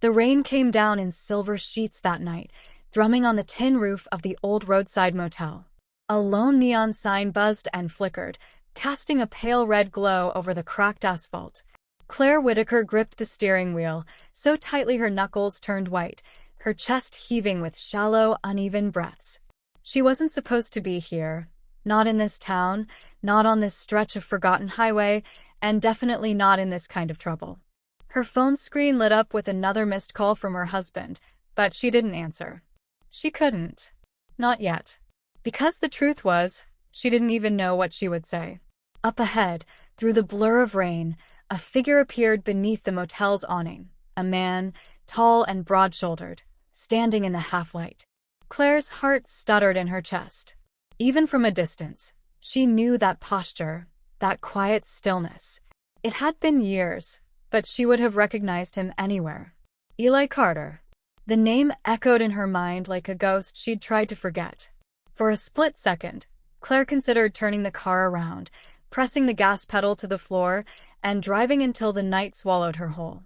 The rain came down in silver sheets that night, drumming on the tin roof of the old roadside motel. A lone neon sign buzzed and flickered, casting a pale red glow over the cracked asphalt. Claire Whitaker gripped the steering wheel, so tightly her knuckles turned white, her chest heaving with shallow, uneven breaths. She wasn't supposed to be here. Not in this town, not on this stretch of forgotten highway, and definitely not in this kind of trouble. Her phone screen lit up with another missed call from her husband, but she didn't answer. She couldn't. Not yet. Because the truth was, she didn't even know what she would say. Up ahead, through the blur of rain, a figure appeared beneath the motel's awning. A man, tall and broad-shouldered, standing in the half-light. Claire's heart stuttered in her chest. Even from a distance, she knew that posture, that quiet stillness. It had been years, but she would have recognized him anywhere. Eli Carter. The name echoed in her mind like a ghost she'd tried to forget. For a split second, Claire considered turning the car around, pressing the gas pedal to the floor, and driving until the night swallowed her whole.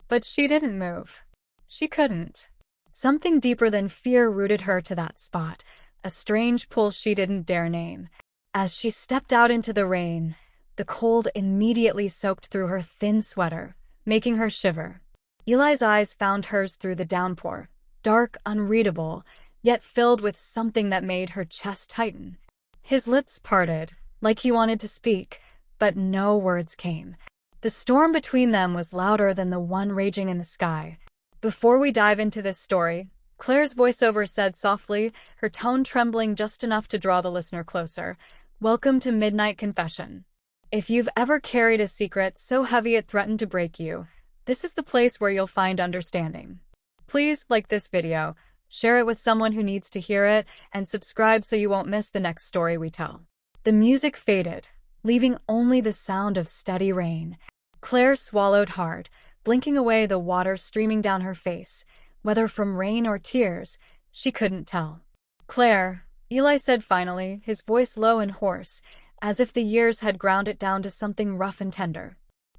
But she didn't move. She couldn't. Something deeper than fear rooted her to that spot, a strange pull she didn't dare name. As she stepped out into the rain, the cold immediately soaked through her thin sweater, making her shiver. Eli's eyes found hers through the downpour, dark, unreadable, yet filled with something that made her chest tighten. His lips parted, like he wanted to speak, but no words came. The storm between them was louder than the one raging in the sky. Before we dive into this story, Claire's voiceover said softly, her tone trembling just enough to draw the listener closer, "Welcome to Midnight Confession. If you've ever carried a secret so heavy it threatened to break you, this is the place where you'll find understanding. Please like this video, share it with someone who needs to hear it, and subscribe so you won't miss the next story we tell." The music faded, leaving only the sound of steady rain. Claire swallowed hard, blinking away the water streaming down her face. Whether from rain or tears, she couldn't tell. "Claire," Eli said finally, his voice low and hoarse, as if the years had ground it down to something rough and tender.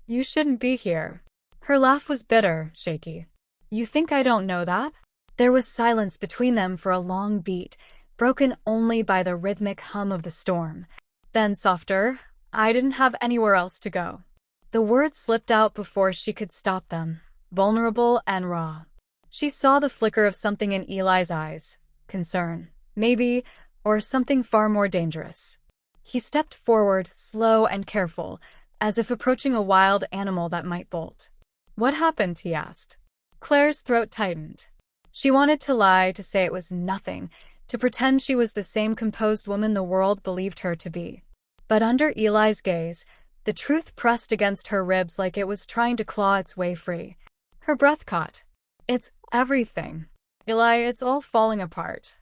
"You shouldn't be here." Her laugh was bitter, shaky. "You think I don't know that?" There was silence between them for a long beat, broken only by the rhythmic hum of the storm. Then softer, "I didn't have anywhere else to go." The words slipped out before she could stop them, vulnerable and raw. She saw the flicker of something in Eli's eyes. Concern, maybe, or something far more dangerous. He stepped forward, slow and careful, as if approaching a wild animal that might bolt. "What happened?" he asked. Claire's throat tightened. She wanted to lie, to say it was nothing, to pretend she was the same composed woman the world believed her to be. But under Eli's gaze, the truth pressed against her ribs like it was trying to claw its way free. Her breath caught. "It's everything. Eli, it's all falling apart.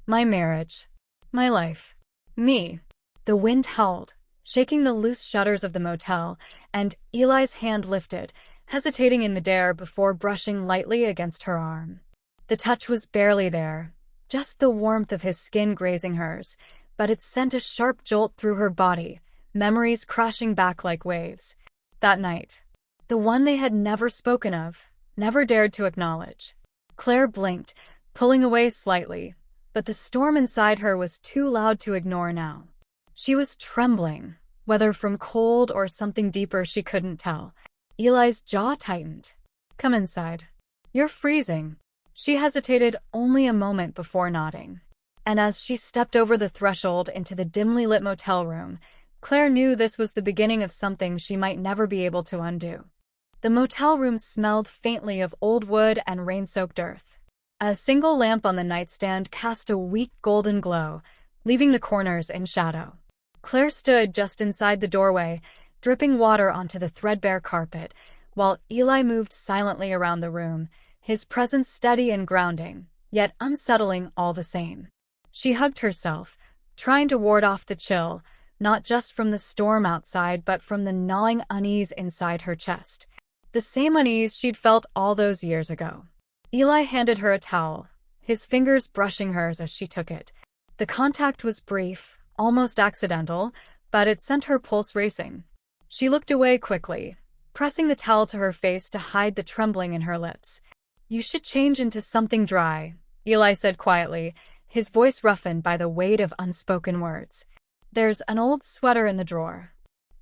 My marriage. My life. Me." The wind howled, shaking the loose shutters of the motel, and Eli's hand lifted, hesitating in midair before brushing lightly against her arm. The touch was barely there, just the warmth of his skin grazing hers, but it sent a sharp jolt through her body, memories crashing back like waves. That night. The one they had never spoken of, never dared to acknowledge. Claire blinked, pulling away slightly, but the storm inside her was too loud to ignore now. She was trembling, whether from cold or something deeper she couldn't tell. Eli's jaw tightened. "Come inside. You're freezing." She hesitated only a moment before nodding. And as she stepped over the threshold into the dimly lit motel room, Claire knew this was the beginning of something she might never be able to undo. The motel room smelled faintly of old wood and rain-soaked earth. A single lamp on the nightstand cast a weak golden glow, leaving the corners in shadow. Claire stood just inside the doorway, dripping water onto the threadbare carpet, while Eli moved silently around the room, his presence steady and grounding, yet unsettling all the same. She hugged herself, trying to ward off the chill, not just from the storm outside but from the gnawing unease inside her chest. The same unease she'd felt all those years ago. Eli handed her a towel, his fingers brushing hers as she took it. The contact was brief, almost accidental, but it sent her pulse racing. She looked away quickly, pressing the towel to her face to hide the trembling in her lips. You should change into something dry, Eli said quietly, his voice roughened by the weight of unspoken words. There's an old sweater in the drawer.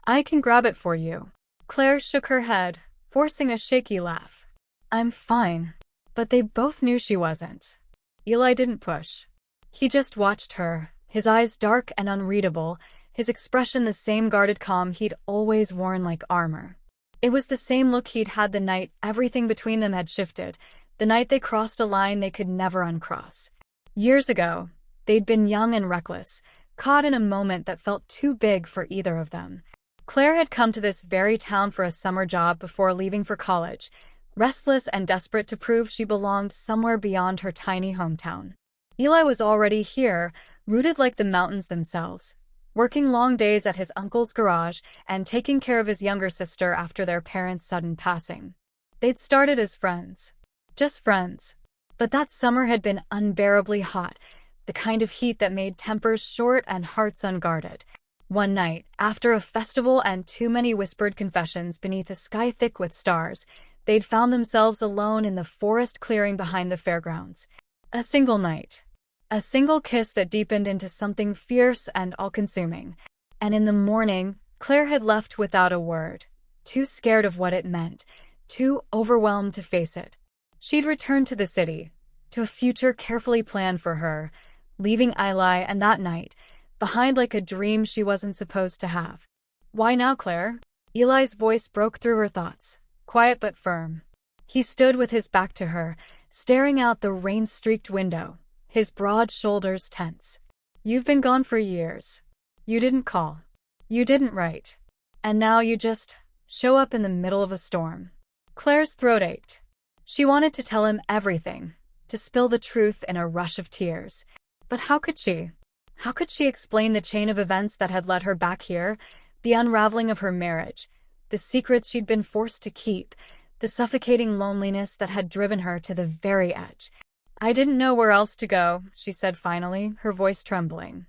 I can grab it for you. Claire shook her head, forcing a shaky laugh. I'm fine. But they both knew she wasn't. Eli didn't push. He just watched her, his eyes dark and unreadable, his expression the same guarded calm he'd always worn like armor. It was the same look he'd had the night everything between them had shifted, the night they crossed a line they could never uncross. Years ago, they'd been young and reckless, caught in a moment that felt too big for either of them. Claire had come to this very town for a summer job before leaving for college, restless and desperate to prove she belonged somewhere beyond her tiny hometown. Eli was already here, rooted like the mountains themselves, working long days at his uncle's garage and taking care of his younger sister after their parents' sudden passing. They'd started as friends. Just friends. But that summer had been unbearably hot, the kind of heat that made tempers short and hearts unguarded. One night, after a festival and too many whispered confessions beneath a sky thick with stars, they'd found themselves alone in the forest clearing behind the fairgrounds. A single night. A single kiss that deepened into something fierce and all-consuming. And in the morning, Claire had left without a word, too scared of what it meant, too overwhelmed to face it. She'd returned to the city, to a future carefully planned for her, leaving Eli and that night behind like a dream she wasn't supposed to have. Why now, Claire? Eli's voice broke through her thoughts, quiet but firm. He stood with his back to her, staring out the rain-streaked window, his broad shoulders tense. You've been gone for years. You didn't call. You didn't write. And now you just show up in the middle of a storm. Claire's throat ached. She wanted to tell him everything, to spill the truth in a rush of tears. But how could she? How could she explain the chain of events that had led her back here, the unraveling of her marriage, the secrets she'd been forced to keep, the suffocating loneliness that had driven her to the very edge? I didn't know where else to go, she said finally, her voice trembling.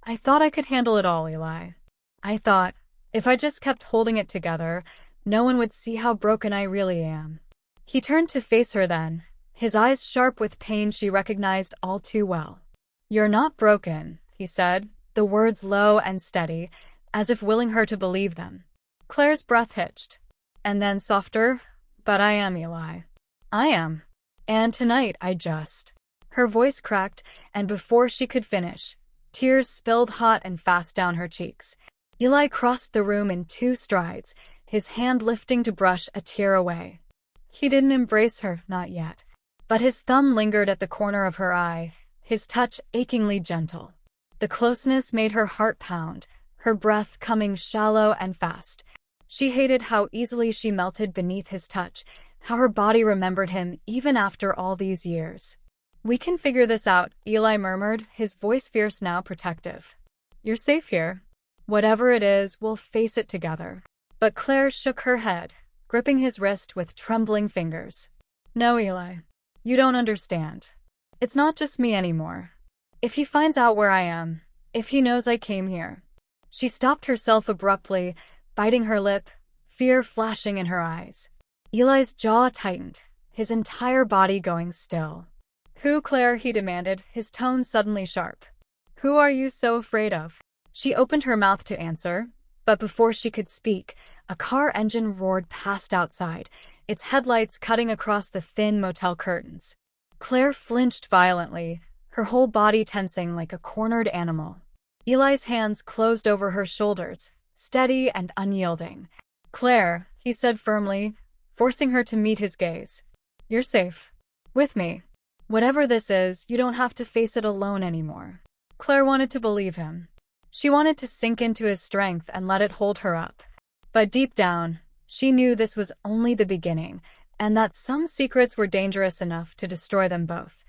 I thought I could handle it all, Eli. I thought, if I just kept holding it together, no one would see how broken I really am. He turned to face her then, his eyes sharp with pain she recognized all too well. You're not broken, he said, the words low and steady, as if willing her to believe them. Claire's breath hitched. And then softer, but I am, Eli. I am. And tonight I just... Her voice cracked, and before she could finish, tears spilled hot and fast down her cheeks. Eli crossed the room in 2 strides, his hand lifting to brush a tear away. He didn't embrace her, not yet. But his thumb lingered at the corner of her eye, his touch achingly gentle. The closeness made her heart pound, her breath coming shallow and fast. She hated how easily she melted beneath his touch, how her body remembered him even after all these years. We can figure this out, Eli murmured, his voice fierce now protective. You're safe here. Whatever it is, we'll face it together. But Claire shook her head, gripping his wrist with trembling fingers. No, Eli. You don't understand. It's not just me anymore. If he finds out where I am, if he knows I came here. She stopped herself abruptly, biting her lip, fear flashing in her eyes. Eli's jaw tightened, his entire body going still. Who, Claire? He demanded, his tone suddenly sharp. Who are you so afraid of? She opened her mouth to answer, but before she could speak, a car engine roared past outside, its headlights cutting across the thin motel curtains. Claire flinched violently, her whole body tensing like a cornered animal. Eli's hands closed over her shoulders, steady and unyielding. Claire, he said firmly, forcing her to meet his gaze. You're safe. With me. Whatever this is, you don't have to face it alone anymore. Claire wanted to believe him. She wanted to sink into his strength and let it hold her up. But deep down, she knew this was only the beginning, and that some secrets were dangerous enough to destroy them both.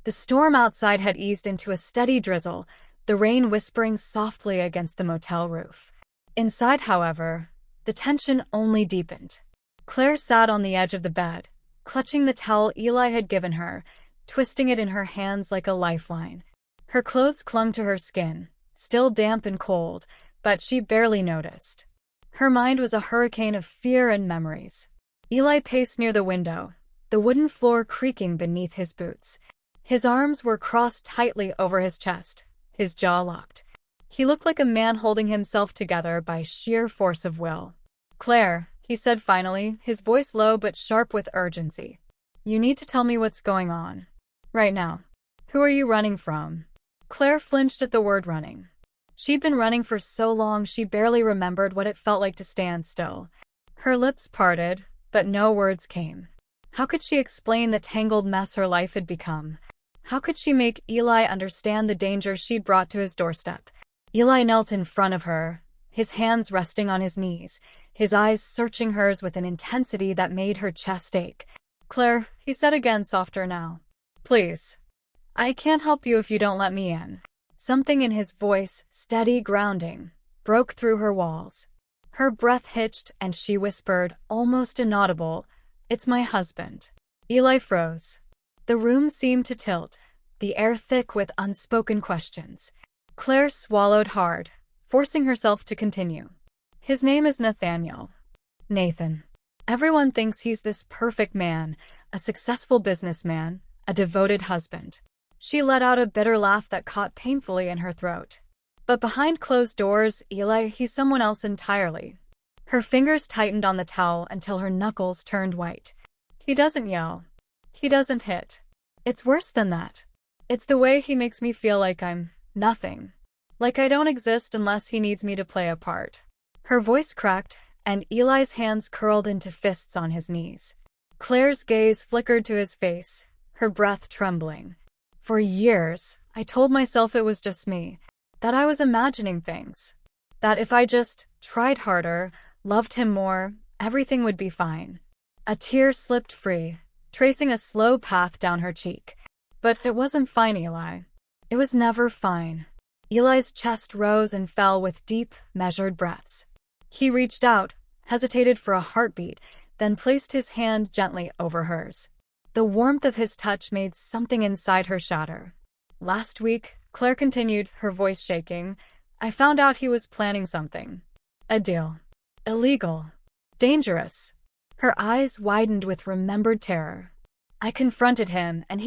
The storm outside had eased into a steady drizzle, the rain whispering softly against the motel roof. Inside, however, the tension only deepened. Claire sat on the edge of the bed, clutching the towel Eli had given her, twisting it in her hands like a lifeline. Her clothes clung to her skin, still damp and cold, but she barely noticed. Her mind was a hurricane of fear and memories. Eli paced near the window, the wooden floor creaking beneath his boots. His arms were crossed tightly over his chest, his jaw locked. He looked like a man holding himself together by sheer force of will. "Claire," he said finally, his voice low but sharp with urgency. "You need to tell me what's going on. Right now. Who are you running from?" Claire flinched at the word running. She'd been running for so long she barely remembered what it felt like to stand still. Her lips parted, but no words came. How could she explain the tangled mess her life had become? How could she make Eli understand the danger she'd brought to his doorstep? Eli knelt in front of her, his hands resting on his knees, his eyes searching hers with an intensity that made her chest ache. "Claire," he said again, softer now. "Please. I can't help you if you don't let me in." Something in his voice, steady, grounding, broke through her walls. Her breath hitched and she whispered, almost inaudible, "It's my husband." Eli froze. The room seemed to tilt, the air thick with unspoken questions. Claire swallowed hard, forcing herself to continue. "His name is Nathaniel. Nathan. Everyone thinks he's this perfect man, a successful businessman, a devoted husband." She let out a bitter laugh that caught painfully in her throat. "But behind closed doors, Eli, he's someone else entirely." Her fingers tightened on the towel until her knuckles turned white. "He doesn't yell. He doesn't hit. It's worse than that. It's the way he makes me feel like I'm nothing. Like I don't exist unless he needs me to play a part." Her voice cracked, and Eli's hands curled into fists on his knees. Claire's gaze flickered to his face, her breath trembling. "For years, I told myself it was just me, that I was imagining things, that if I just tried harder, loved him more, everything would be fine." A tear slipped free, tracing a slow path down her cheek. "But it wasn't fine, Eli. It was never fine." Eli's chest rose and fell with deep, measured breaths. He reached out, hesitated for a heartbeat, then placed his hand gently over hers. The warmth of his touch made something inside her shatter. "Last week," Claire continued, her voice shaking, "I found out he was planning something. A deal. Illegal. Dangerous." Her eyes widened with remembered terror. "I confronted him, and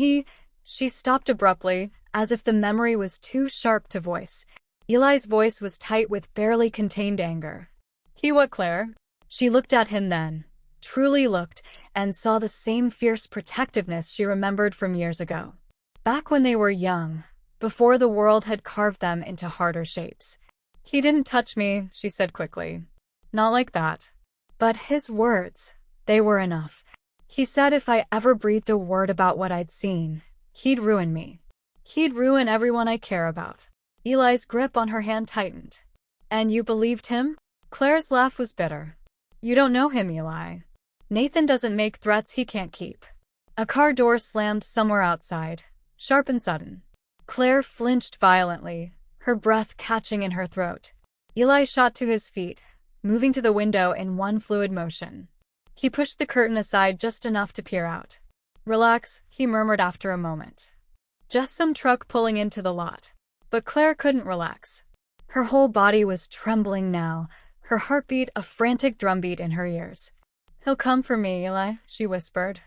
She stopped abruptly, as if the memory was too sharp to voice. Eli's voice was tight with barely contained anger. "He what, Claire?" She looked at him then, truly looked, and saw the same fierce protectiveness she remembered from years ago. Back when they were young, before the world had carved them into harder shapes. "He didn't touch me," she said quickly. "Not like that." But his words, they were enough. He said if I ever breathed a word about what I'd seen, he'd ruin me. He'd ruin everyone I care about. Eli's grip on her hand tightened. "And you believed him?" Claire's laugh was bitter. "You don't know him, Eli. Nathan doesn't make threats he can't keep." A car door slammed somewhere outside, sharp and sudden. Claire flinched violently, her breath catching in her throat. Eli shot to his feet, moving to the window in one fluid motion. He pushed the curtain aside just enough to peer out. "Relax," he murmured after a moment. "Just some truck pulling into the lot." But Claire couldn't relax. Her whole body was trembling now, her heartbeat a frantic drumbeat in her ears. "He'll come for me, Eli," she whispered.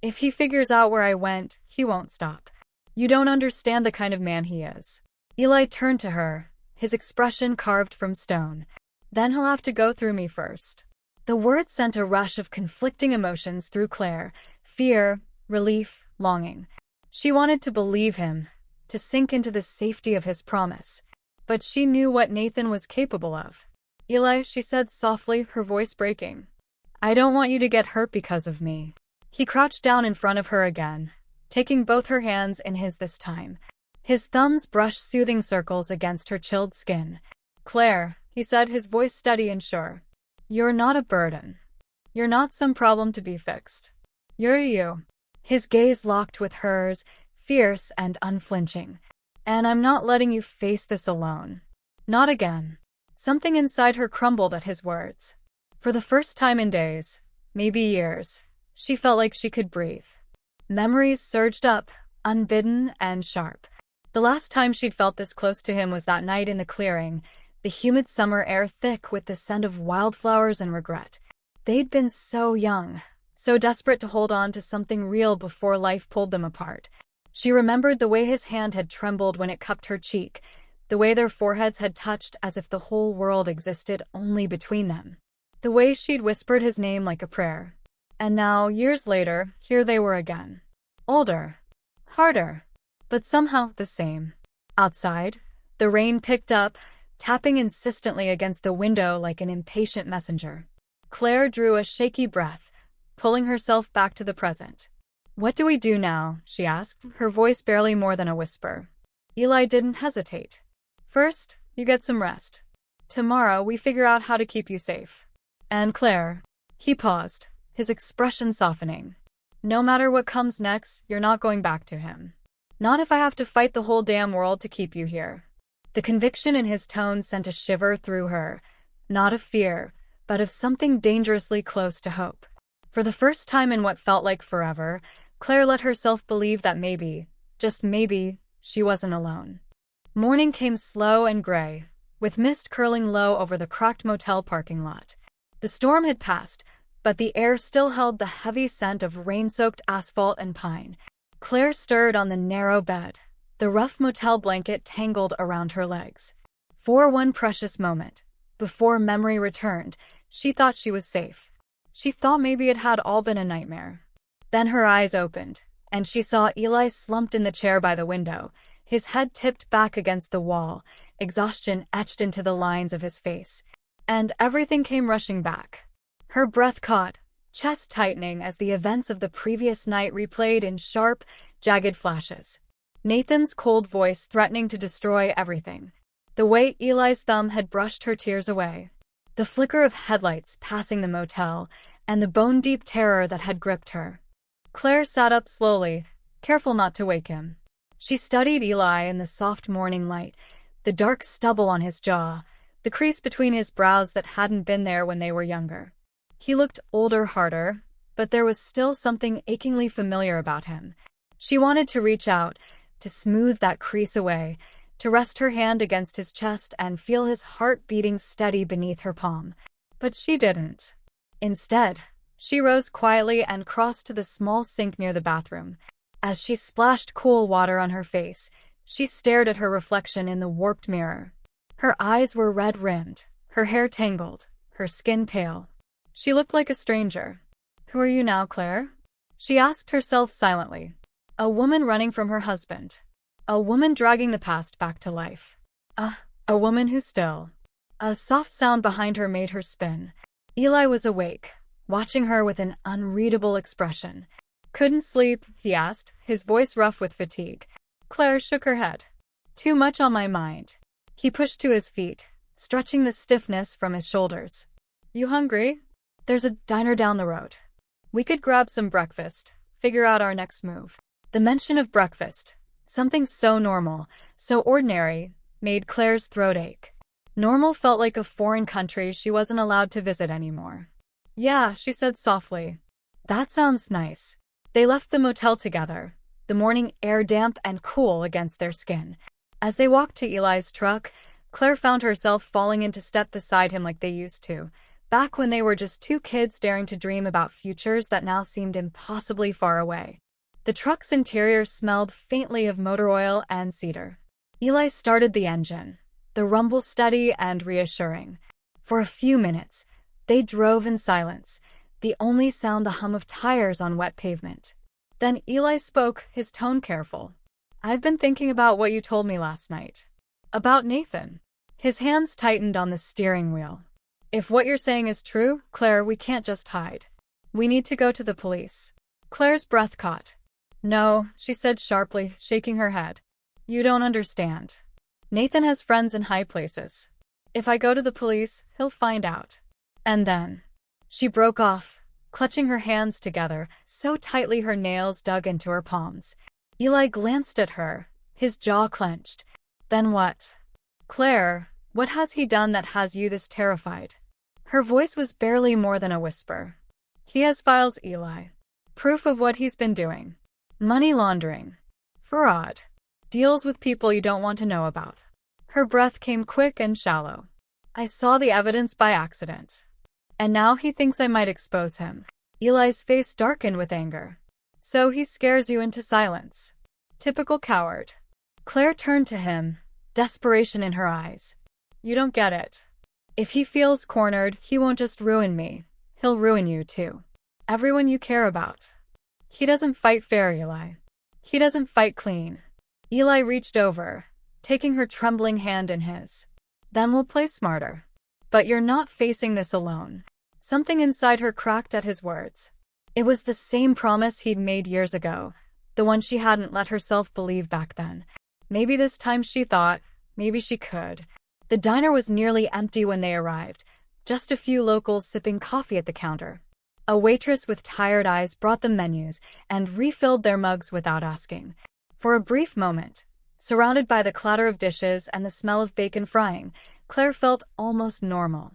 "If he figures out where I went, he won't stop. You don't understand the kind of man he is." Eli turned to her, his expression carved from stone. "Then he'll have to go through me first." The words sent a rush of conflicting emotions through Claire, fear, relief, longing. She wanted to believe him, to sink into the safety of his promise. But she knew what Nathan was capable of. "Eli," she said softly, her voice breaking. "I don't want you to get hurt because of me." He crouched down in front of her again, taking both her hands in his this time. His thumbs brushed soothing circles against her chilled skin. "Claire," he said, his voice steady and sure. "You're not a burden. You're not some problem to be fixed. You're you." His gaze locked with hers, fierce and unflinching. "And I'm not letting you face this alone. Not again." Something inside her crumbled at his words. For the first time in days, maybe years, she felt like she could breathe. Memories surged up, unbidden and sharp. The last time she'd felt this close to him was that night in the clearing, the humid summer air thick with the scent of wildflowers and regret. They'd been so young, so desperate to hold on to something real before life pulled them apart. She remembered the way his hand had trembled when it cupped her cheek, the way their foreheads had touched as if the whole world existed only between them, the way she'd whispered his name like a prayer. And now, years later, here they were again. Older, harder, but somehow the same. Outside, the rain picked up, tapping insistently against the window like an impatient messenger. Claire drew a shaky breath, pulling herself back to the present. "What do we do now?" she asked, her voice barely more than a whisper. Eli didn't hesitate. "First, you get some rest. Tomorrow, we figure out how to keep you safe. And Claire..." He paused, his expression softening. "No matter what comes next, you're not going back to him. Not if I have to fight the whole damn world to keep you here." The conviction in his tone sent a shiver through her, not of fear, but of something dangerously close to hope. For the first time in what felt like forever, Claire let herself believe that maybe, just maybe, she wasn't alone. Morning came slow and gray, with mist curling low over the cracked motel parking lot. The storm had passed, but the air still held the heavy scent of rain-soaked asphalt and pine. Claire stirred on the narrow bed, the rough motel blanket tangled around her legs. For one precious moment, before memory returned, she thought she was safe. She thought maybe it had all been a nightmare. Then her eyes opened, and she saw Eli slumped in the chair by the window, his head tipped back against the wall, exhaustion etched into the lines of his face. And everything came rushing back. Her breath caught, chest tightening as the events of the previous night replayed in sharp, jagged flashes. Nathan's cold voice threatening to destroy everything. The way Eli's thumb had brushed her tears away. The flicker of headlights passing the motel, and the bone-deep terror that had gripped her. Claire sat up slowly, careful not to wake him. She studied Eli in the soft morning light, the dark stubble on his jaw, the crease between his brows that hadn't been there when they were younger. He looked older, harder, but there was still something achingly familiar about him. She wanted to reach out, to smooth that crease away, to rest her hand against his chest and feel his heart beating steady beneath her palm. But she didn't. Instead, she rose quietly and crossed to the small sink near the bathroom. As she splashed cool water on her face, she stared at her reflection in the warped mirror. Her eyes were red-rimmed, her hair tangled, her skin pale. She looked like a stranger. "Who are you now, Claire?" she asked herself silently. A woman running from her husband. A woman dragging the past back to life. A woman who still... A soft sound behind her made her spin. Eli was awake, watching her with an unreadable expression. "Couldn't sleep?" he asked, his voice rough with fatigue. Claire shook her head. "Too much on my mind." He pushed to his feet, stretching the stiffness from his shoulders. "You hungry? There's a diner down the road. We could grab some breakfast, figure out our next move." The mention of breakfast, something so normal, so ordinary, made Claire's throat ache. Normal felt like a foreign country she wasn't allowed to visit anymore. "Yeah," she said softly. "That sounds nice." They left the motel together, the morning air damp and cool against their skin. As they walked to Eli's truck, Claire found herself falling into step beside him like they used to, back when they were just two kids daring to dream about futures that now seemed impossibly far away. The truck's interior smelled faintly of motor oil and cedar. Eli started the engine, the rumble steady and reassuring. For a few minutes, they drove in silence, the only sound the hum of tires on wet pavement. Then Eli spoke, his tone careful. "I've been thinking about what you told me last night. About Nathan." His hands tightened on the steering wheel. "If what you're saying is true, Claire, we can't just hide. We need to go to the police." Claire's breath caught. "No," she said sharply, shaking her head. "You don't understand. Nathan has friends in high places. If I go to the police, he'll find out." And then... She broke off, clutching her hands together, so tightly her nails dug into her palms. Eli glanced at her, his jaw clenched. "Then what?" "Claire, what has he done that has you this terrified?" Her voice was barely more than a whisper. "He has files, Eli. Proof of what he's been doing. Money laundering. Fraud. Deals with people you don't want to know about." Her breath came quick and shallow. "I saw the evidence by accident. And now he thinks I might expose him." Eli's face darkened with anger. So he scares you into silence. Typical coward. Claire turned to him, desperation in her eyes. You don't get it. If he feels cornered, he won't just ruin me. He'll ruin you too. Everyone you care about. He doesn't fight fair, Eli. He doesn't fight clean. Eli reached over, taking her trembling hand in his. Then we'll play smarter. But you're not facing this alone. Something inside her cracked at his words. It was the same promise he'd made years ago, the one she hadn't let herself believe back then. Maybe this time she thought, maybe she could. The diner was nearly empty when they arrived, just a few locals sipping coffee at the counter. A waitress with tired eyes brought them menus and refilled their mugs without asking. For a brief moment, surrounded by the clatter of dishes and the smell of bacon frying, Claire felt almost normal.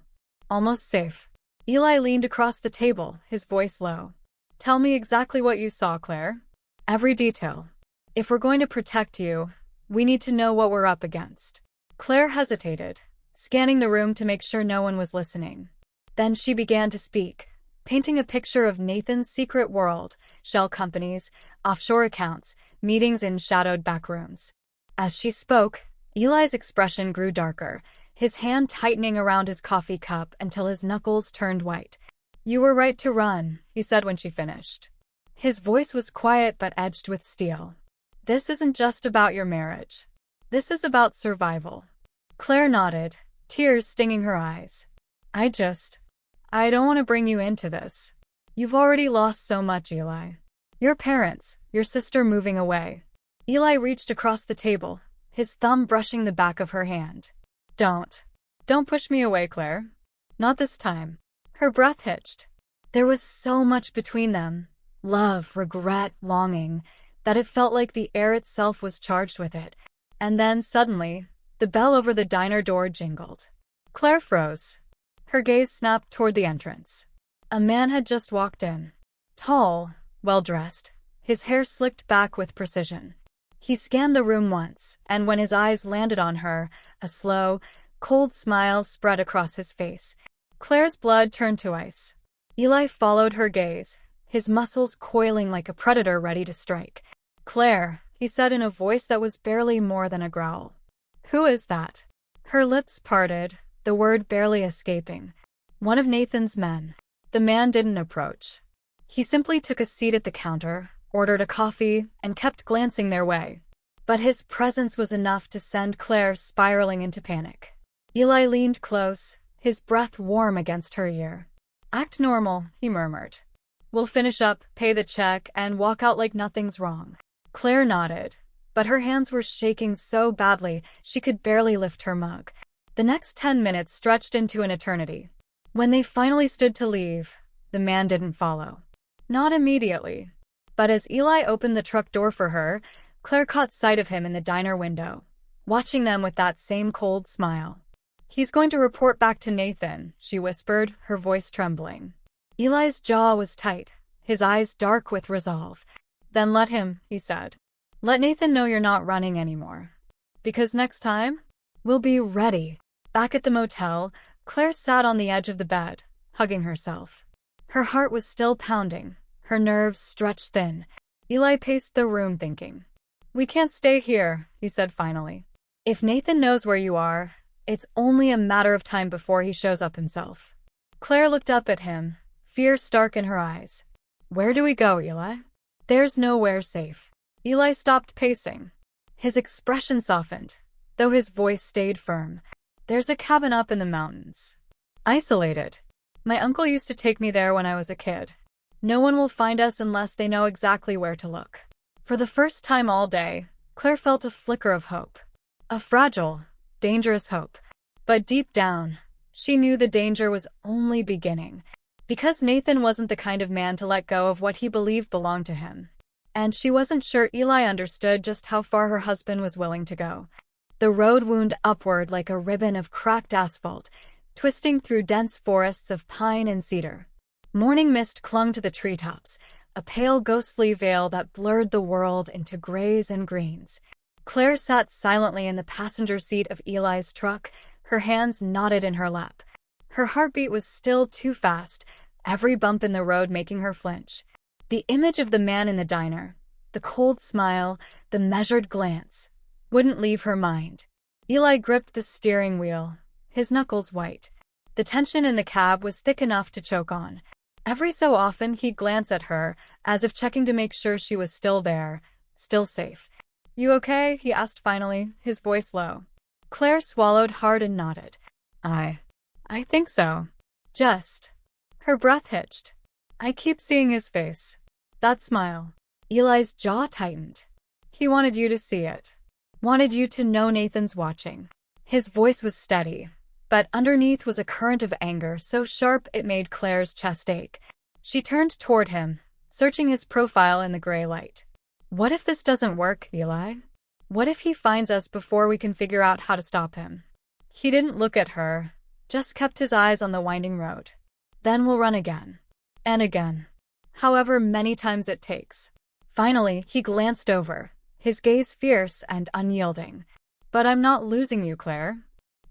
Almost safe. Eli leaned across the table, his voice low. Tell me exactly what you saw, Claire. Every detail. If we're going to protect you, we need to know what we're up against. Claire hesitated, scanning the room to make sure no one was listening. Then she began to speak, painting a picture of Nathan's secret world, shell companies, offshore accounts, meetings in shadowed back rooms. As she spoke, Eli's expression grew darker, his hand tightening around his coffee cup until his knuckles turned white. You were right to run, he said when she finished. His voice was quiet but edged with steel. This isn't just about your marriage. This is about survival. Claire nodded, tears stinging her eyes. I don't want to bring you into this. You've already lost so much, Eli. Your parents, your sister moving away. Eli reached across the table, his thumb brushing the back of her hand. Don't push me away, Claire. Not this time. Her breath hitched. There was so much between them. Love, regret, longing, that it felt like the air itself was charged with it. And then, suddenly, the bell over the diner door jingled. Claire froze. Her gaze snapped toward the entrance. A man had just walked in. Tall, well-dressed, his hair slicked back with precision. He scanned the room once, and when his eyes landed on her, a slow, cold smile spread across his face. Claire's blood turned to ice. Eli followed her gaze, his muscles coiling like a predator ready to strike. Claire, he said in a voice that was barely more than a growl. Who is that? Her lips parted, the word barely escaping. One of Nathan's men. The man didn't approach. He simply took a seat at the counter, ordered a coffee, and kept glancing their way. But his presence was enough to send Claire spiraling into panic. Eli leaned close, his breath warm against her ear. Act normal, he murmured. We'll finish up, pay the check, and walk out like nothing's wrong. Claire nodded, but her hands were shaking so badly she could barely lift her mug. The next 10 minutes stretched into an eternity. When they finally stood to leave, the man didn't follow. Not immediately. But as Eli opened the truck door for her, Claire caught sight of him in the diner window, watching them with that same cold smile. He's going to report back to Nathan, she whispered, her voice trembling. Eli's jaw was tight, his eyes dark with resolve. Then let him, he said. Let Nathan know you're not running anymore. Because next time, we'll be ready. Back at the motel, Claire sat on the edge of the bed, hugging herself. Her heart was still pounding, her nerves stretched thin. Eli paced the room thinking. We can't stay here, he said finally. If Nathan knows where you are, it's only a matter of time before he shows up himself. Claire looked up at him, fear stark in her eyes. Where do we go, Eli? There's nowhere safe. Eli stopped pacing. His expression softened, though his voice stayed firm. There's a cabin up in the mountains. Isolated. My uncle used to take me there when I was a kid. No one will find us unless they know exactly where to look. For the first time all day, Claire felt a flicker of hope. A fragile, dangerous hope. But deep down, she knew the danger was only beginning. Because Nathan wasn't the kind of man to let go of what he believed belonged to him. And she wasn't sure Eli understood just how far her husband was willing to go. The road wound upward like a ribbon of cracked asphalt, twisting through dense forests of pine and cedar. Morning mist clung to the treetops, a pale ghostly veil that blurred the world into grays and greens. Claire sat silently in the passenger seat of Eli's truck, her hands knotted in her lap. Her heartbeat was still too fast, every bump in the road making her flinch. The image of the man in the diner, the cold smile, the measured glance, wouldn't leave her mind. Eli gripped the steering wheel, his knuckles white. The tension in the cab was thick enough to choke on. Every so often he'd glance at her, as if checking to make sure she was still there, still safe. "You okay?" he asked finally, his voice low. Claire swallowed hard and nodded. I think so. Just. Her breath hitched. "I keep seeing his face. That smile." Eli's jaw tightened. "He wanted you to see it. Wanted you to know Nathan's watching." His voice was steady, but underneath was a current of anger so sharp it made Claire's chest ache. She turned toward him, searching his profile in the gray light. "What if this doesn't work, Eli? What if he finds us before we can figure out how to stop him?" He didn't look at her, just kept his eyes on the winding road. "Then we'll run again. And again. However many times it takes." Finally, he glanced over, his gaze fierce and unyielding. "But I'm not losing you, Claire.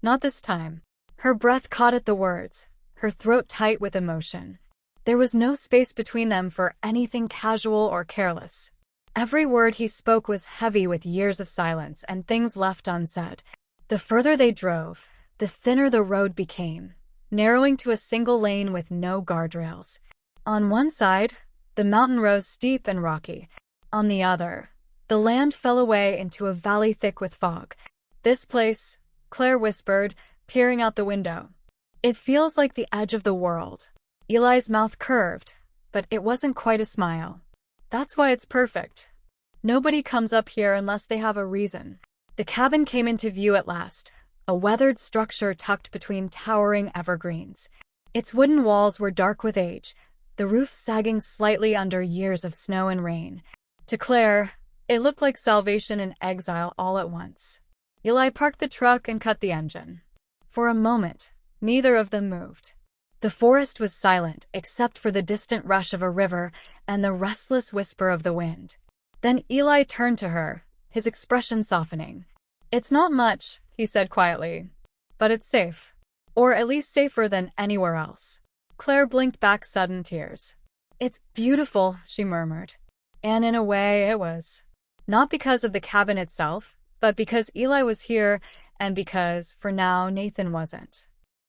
Not this time." Her breath caught at the words, her throat tight with emotion. There was no space between them for anything casual or careless. Every word he spoke was heavy with years of silence and things left unsaid. The further they drove, the thinner the road became, narrowing to a single lane with no guardrails. On one side, the mountain rose steep and rocky. On the other, the land fell away into a valley thick with fog. "This place," Claire whispered, peering out the window. "It feels like the edge of the world." Eli's mouth curved, but it wasn't quite a smile. "That's why it's perfect. Nobody comes up here unless they have a reason." The cabin came into view at last, a weathered structure tucked between towering evergreens. Its wooden walls were dark with age, the roof sagging slightly under years of snow and rain. To Claire, it looked like salvation and exile all at once. Eli parked the truck and cut the engine. For a moment, neither of them moved. The forest was silent except for the distant rush of a river and the restless whisper of the wind. Then Eli turned to her, his expression softening. "It's not much," he said quietly, "but it's safe. Or at least safer than anywhere else." Claire blinked back sudden tears. "It's beautiful," she murmured. And in a way it was. Not because of the cabin itself, but because Eli was here and because, for now, Nathan wasn't.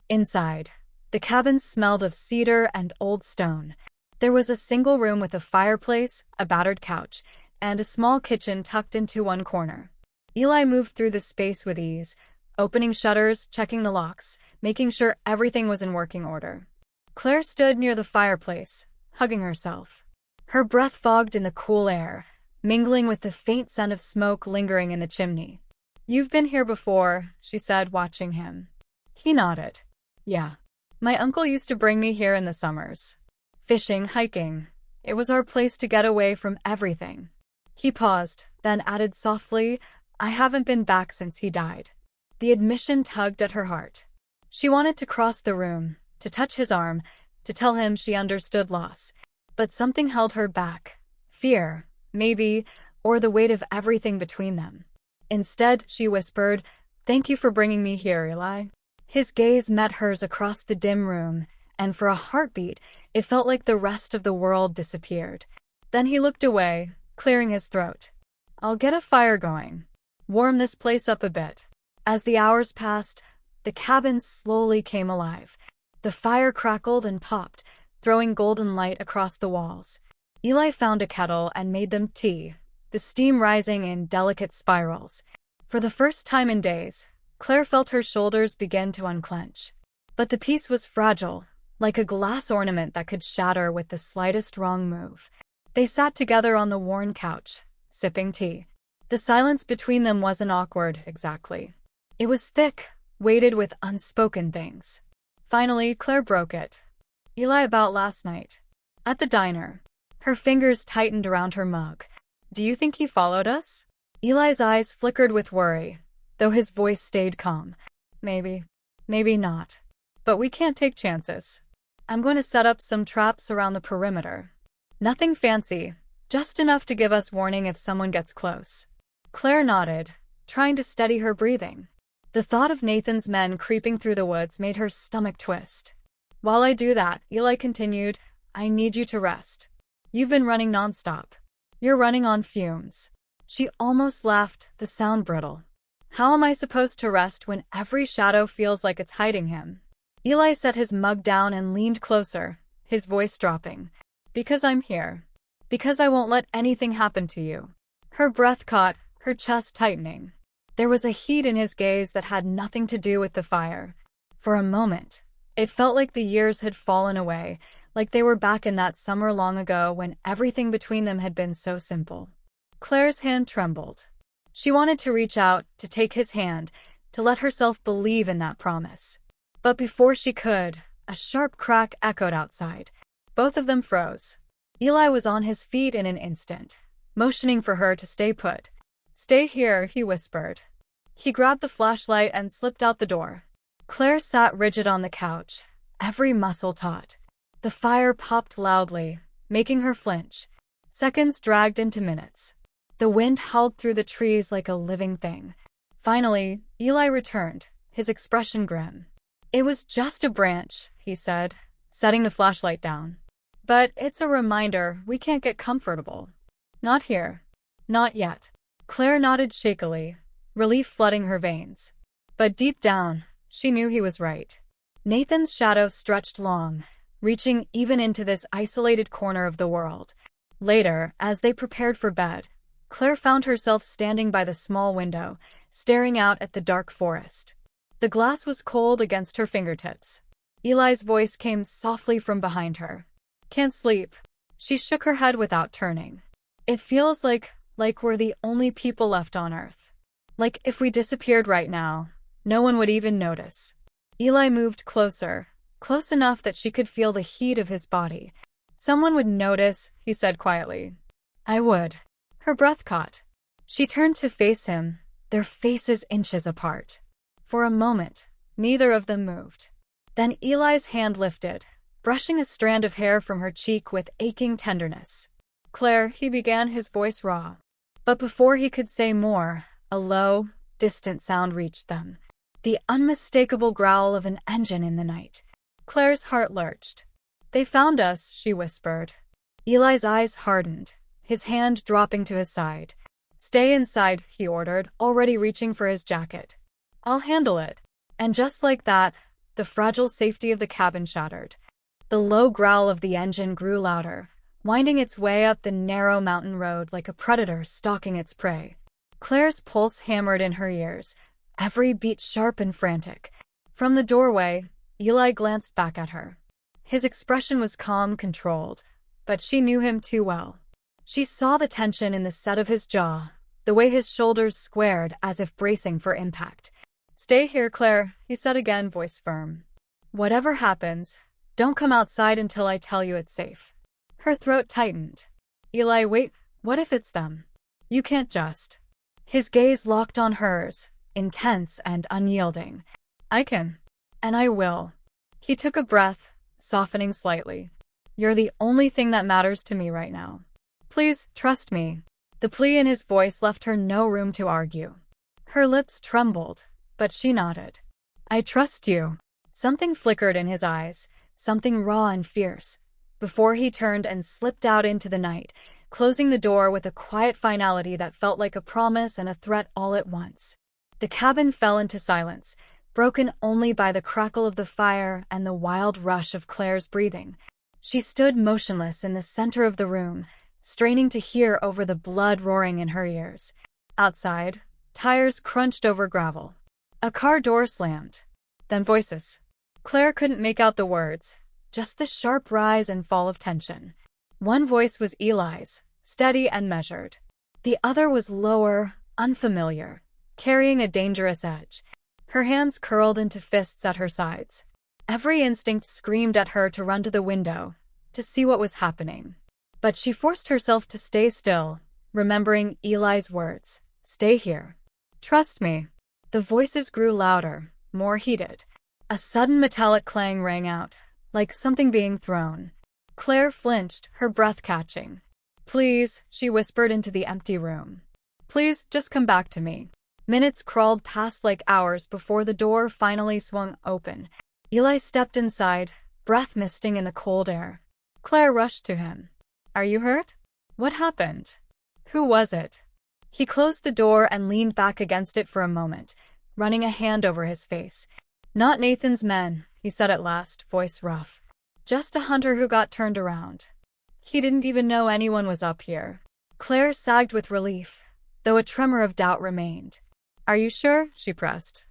Inside, the cabin smelled of cedar and old stone. There was a single room with a fireplace, a battered couch, and a small kitchen tucked into one corner. Eli moved through the space with ease, opening shutters, checking the locks, making sure everything was in working order. Claire stood near the fireplace, hugging herself. Her breath fogged in the cool air, mingling with the faint scent of smoke lingering in the chimney. "You've been here before," she said, watching him. He nodded. "Yeah. My uncle used to bring me here in the summers. Fishing, hiking. It was our place to get away from everything." He paused, then added softly, "I haven't been back since he died." The admission tugged at her heart. She wanted to cross the room, to touch his arm, to tell him she understood loss. But something held her back. Fear, maybe, or the weight of everything between them. Instead, she whispered, "Thank you for bringing me here, Eli." His gaze met hers across the dim room, and for a heartbeat, it felt like the rest of the world disappeared. Then he looked away, clearing his throat. "I'll get a fire going. Warm this place up a bit." As the hours passed, the cabin slowly came alive. The fire crackled and popped, throwing golden light across the walls. Eli found a kettle and made them tea, the steam rising in delicate spirals. For the first time in days, Claire felt her shoulders begin to unclench. But the peace was fragile, like a glass ornament that could shatter with the slightest wrong move. They sat together on the worn couch, sipping tea. The silence between them wasn't awkward, exactly. It was thick, weighted with unspoken things. Finally, Claire broke it. "Eli, about last night. At the diner." Her fingers tightened around her mug. "Do you think he followed us?" Eli's eyes flickered with worry, though his voice stayed calm. "Maybe. Maybe not. But we can't take chances. I'm going to set up some traps around the perimeter. Nothing fancy, just enough to give us warning if someone gets close." Claire nodded, trying to steady her breathing. The thought of Nathan's men creeping through the woods made her stomach twist. While I do that, Eli continued, I need you to rest. You've been running nonstop. You're running on fumes. She almost laughed, the sound brittle. How am I supposed to rest when every shadow feels like it's hiding him? Eli set his mug down and leaned closer, his voice dropping. Because I'm here. Because I won't let anything happen to you. Her breath caught, her chest tightening. There was a heat in his gaze that had nothing to do with the fire. For a moment, it felt like the years had fallen away, like they were back in that summer long ago when everything between them had been so simple. Claire's hand trembled. She wanted to reach out, to take his hand, to let herself believe in that promise. But before she could, a sharp crack echoed outside. Both of them froze. Eli was on his feet in an instant, motioning for her to stay put. Stay here, he whispered. He grabbed the flashlight and slipped out the door. Claire sat rigid on the couch, every muscle taut. The fire popped loudly, making her flinch. Seconds dragged into minutes. The wind howled through the trees like a living thing. Finally, Eli returned, his expression grim. It was just a branch, he said, setting the flashlight down. But it's a reminder we can't get comfortable. Not here. Not yet. Claire nodded shakily, relief flooding her veins. But deep down, she knew he was right. Nathan's shadow stretched long, reaching even into this isolated corner of the world. Later, as they prepared for bed, Claire found herself standing by the small window, staring out at the dark forest. The glass was cold against her fingertips. Eli's voice came softly from behind her. Can't sleep. She shook her head without turning. It feels like we're the only people left on Earth. Like if we disappeared right now, no one would even notice. Eli moved closer, close enough that she could feel the heat of his body. Someone would notice, he said quietly. I would. Her breath caught. She turned to face him, their faces inches apart. For a moment, neither of them moved. Then Eli's hand lifted, brushing a strand of hair from her cheek with aching tenderness. Claire, he began, his voice raw. But before he could say more, a low, distant sound reached them. The unmistakable growl of an engine in the night. Claire's heart lurched. They found us, she whispered. Eli's eyes hardened, his hand dropping to his side. Stay inside, he ordered, already reaching for his jacket. I'll handle it. And just like that, the fragile safety of the cabin shattered. The low growl of the engine grew louder, winding its way up the narrow mountain road like a predator stalking its prey. Claire's pulse hammered in her ears, every beat sharp and frantic. From the doorway, Eli glanced back at her. His expression was calm, controlled, but she knew him too well. She saw the tension in the set of his jaw, the way his shoulders squared as if bracing for impact. Stay here, Claire, he said again, voice firm. Whatever happens, don't come outside until I tell you it's safe. Her throat tightened. Eli, wait, what if it's them? You can't just. His gaze locked on hers, intense and unyielding. I can. And I will. He took a breath, softening slightly. You're the only thing that matters to me right now. Please, trust me. The plea in his voice left her no room to argue. Her lips trembled, but she nodded. I trust you. Something flickered in his eyes, something raw and fierce, before he turned and slipped out into the night, closing the door with a quiet finality that felt like a promise and a threat all at once. The cabin fell into silence, broken only by the crackle of the fire and the wild rush of Claire's breathing. She stood motionless in the center of the room, straining to hear over the blood roaring in her ears. Outside, tires crunched over gravel. A car door slammed. Then voices. Claire couldn't make out the words, just the sharp rise and fall of tension. One voice was Eli's, steady and measured. The other was lower, unfamiliar, carrying a dangerous edge. Her hands curled into fists at her sides. Every instinct screamed at her to run to the window, to see what was happening. But she forced herself to stay still, remembering Eli's words. Stay here. Trust me. The voices grew louder, more heated. A sudden metallic clang rang out, like something being thrown. Claire flinched, her breath catching. Please, she whispered into the empty room. Please, just come back to me. Minutes crawled past like hours before the door finally swung open. Eli stepped inside, breath misting in the cold air. Claire rushed to him. Are you hurt? What happened? Who was it? He closed the door and leaned back against it for a moment, running a hand over his face. Not Nathan's men, he said at last, voice rough. Just a hunter who got turned around. He didn't even know anyone was up here. Claire sagged with relief, though a tremor of doubt remained. Are you sure? She pressed.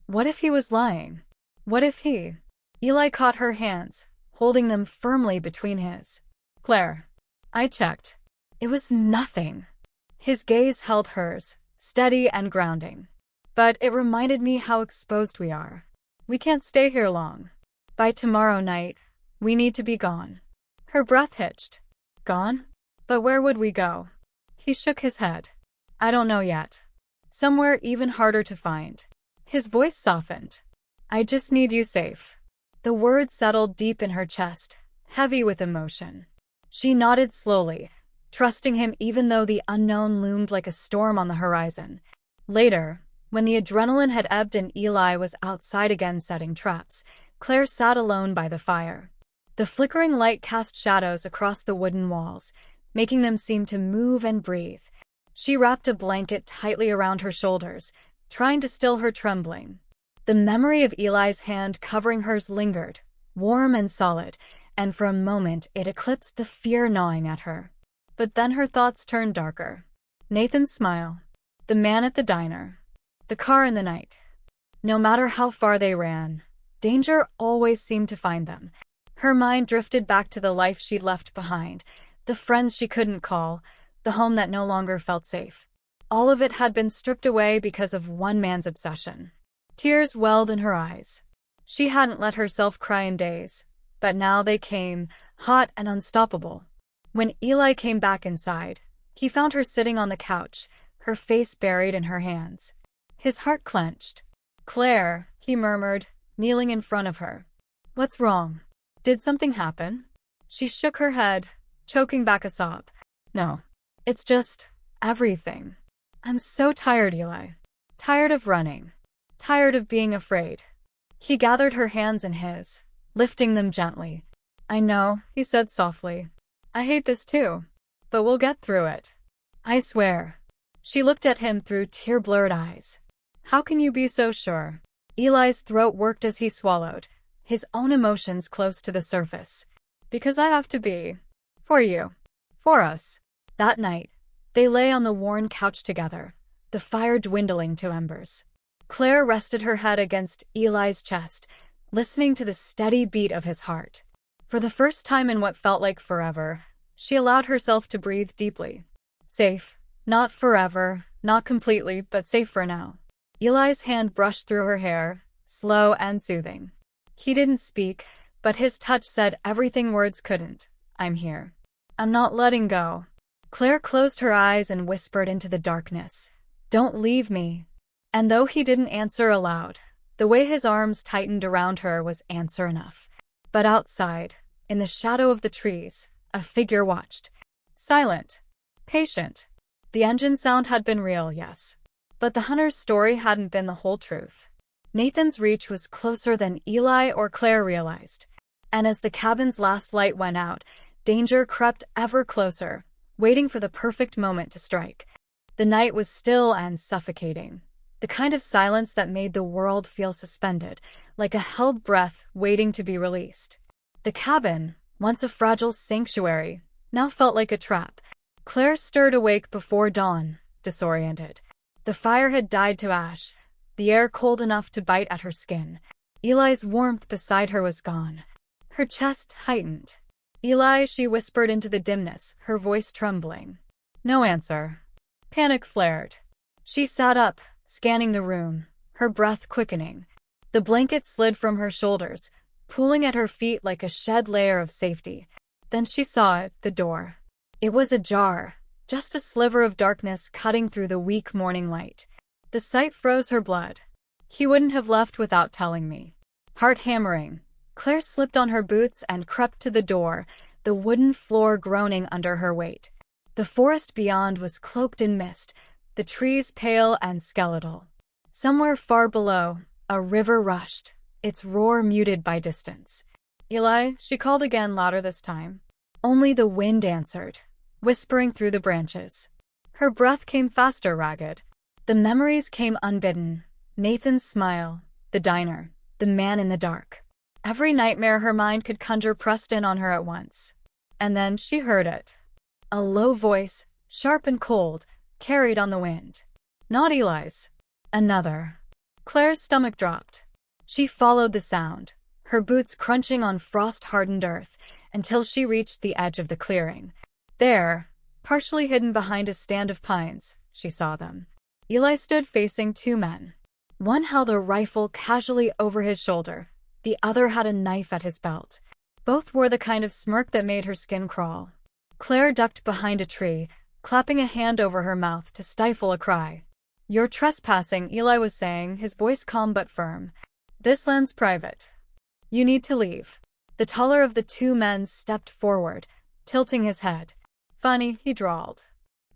What if he was lying? What if he? Eli caught her hands, holding them firmly between his. Claire. I checked. It was nothing. His gaze held hers, steady and grounding. But it reminded me how exposed we are. We can't stay here long. By tomorrow night, we need to be gone. Her breath hitched. Gone? But where would we go? He shook his head. I don't know yet. Somewhere even harder to find. His voice softened. I just need you safe. The words settled deep in her chest, heavy with emotion. She nodded slowly, trusting him even though the unknown loomed like a storm on the horizon. Later, when the adrenaline had ebbed and Eli was outside again setting traps, Claire sat alone by the fire. The flickering light cast shadows across the wooden walls, making them seem to move and breathe. She wrapped a blanket tightly around her shoulders, trying to still her trembling. The memory of Eli's hand covering hers lingered, warm and solid, and for a moment it eclipsed the fear gnawing at her. But then her thoughts turned darker. Nathan's smile. The man at the diner. The car in the night. No matter how far they ran, danger always seemed to find them. Her mind drifted back to the life she'd left behind, the friends she couldn't call, the home that no longer felt safe. All of it had been stripped away because of one man's obsession. Tears welled in her eyes. She hadn't let herself cry in days, but now they came, hot and unstoppable. When Eli came back inside, he found her sitting on the couch, her face buried in her hands. His heart clenched. Claire, he murmured, kneeling in front of her. What's wrong? Did something happen? She shook her head, choking back a sob. No, it's just everything. I'm so tired, Eli. Tired of running. Tired of being afraid. He gathered her hands in his, lifting them gently. I know, he said softly. I hate this too, but we'll get through it. I swear. She looked at him through tear-blurred eyes. How can you be so sure? Eli's throat worked as he swallowed, his own emotions close to the surface. Because I have to be. For you. For us. That night, they lay on the worn couch together, the fire dwindling to embers. Claire rested her head against Eli's chest, listening to the steady beat of his heart. For the first time in what felt like forever, she allowed herself to breathe deeply. Safe. Not forever, not completely, but safe for now. Eli's hand brushed through her hair, slow and soothing. He didn't speak, but his touch said everything words couldn't. I'm here. I'm not letting go. Claire closed her eyes and whispered into the darkness. Don't leave me. And though he didn't answer aloud, the way his arms tightened around her was answer enough. But outside, in the shadow of the trees, a figure watched. Silent. Patient. The engine sound had been real, yes. But the hunter's story hadn't been the whole truth. Nathan's reach was closer than Eli or Claire realized. And as the cabin's last light went out, danger crept ever closer, waiting for the perfect moment to strike. The night was still and suffocating. The kind of silence that made the world feel suspended, like a held breath waiting to be released. The cabin, once a fragile sanctuary, now felt like a trap. Claire stirred awake before dawn, disoriented. The fire had died to ash, the air cold enough to bite at her skin. Eli's warmth beside her was gone. Her chest tightened. Eli, she whispered into the dimness, her voice trembling. No answer. Panic flared. She sat up, scanning the room, her breath quickening. The blanket slid from her shoulders, pooling at her feet like a shed layer of safety. Then she saw it, the door. It was ajar, just a sliver of darkness cutting through the weak morning light. The sight froze her blood. He wouldn't have left without telling me. Heart hammering, Claire slipped on her boots and crept to the door, the wooden floor groaning under her weight. The forest beyond was cloaked in mist, the trees pale and skeletal. Somewhere far below, a river rushed, its roar muted by distance. Eli, she called again, louder this time. Only the wind answered, whispering through the branches. Her breath came faster, ragged. The memories came unbidden. Nathan's smile, the diner, the man in the dark. Every nightmare her mind could conjure pressed in on her at once. And then she heard it. A low voice, sharp and cold, carried on the wind. Not Eli's. Another. Claire's stomach dropped. She followed the sound, her boots crunching on frost-hardened earth, until she reached the edge of the clearing. There, partially hidden behind a stand of pines, she saw them. Eli stood facing two men. One held a rifle casually over his shoulder. The other had a knife at his belt. Both wore the kind of smirk that made her skin crawl. Claire ducked behind a tree, clapping a hand over her mouth to stifle a cry. "You're trespassing," Eli was saying, his voice calm but firm. "This land's private. You need to leave." The taller of the two men stepped forward, tilting his head. "Funny," he drawled.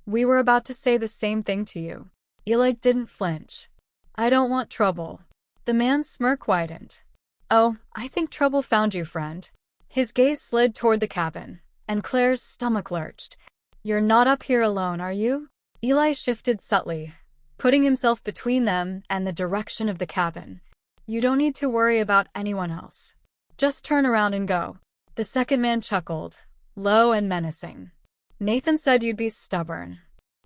"We were about to say the same thing to you." Eli didn't flinch. "I don't want trouble." The man's smirk widened. "Oh, I think trouble found you, friend." His gaze slid toward the cabin, and Claire's stomach lurched. "You're not up here alone, are you?" Eli shifted subtly, putting himself between them and the direction of the cabin. "You don't need to worry about anyone else. Just turn around and go." The second man chuckled, low and menacing. "Nathan said you'd be stubborn."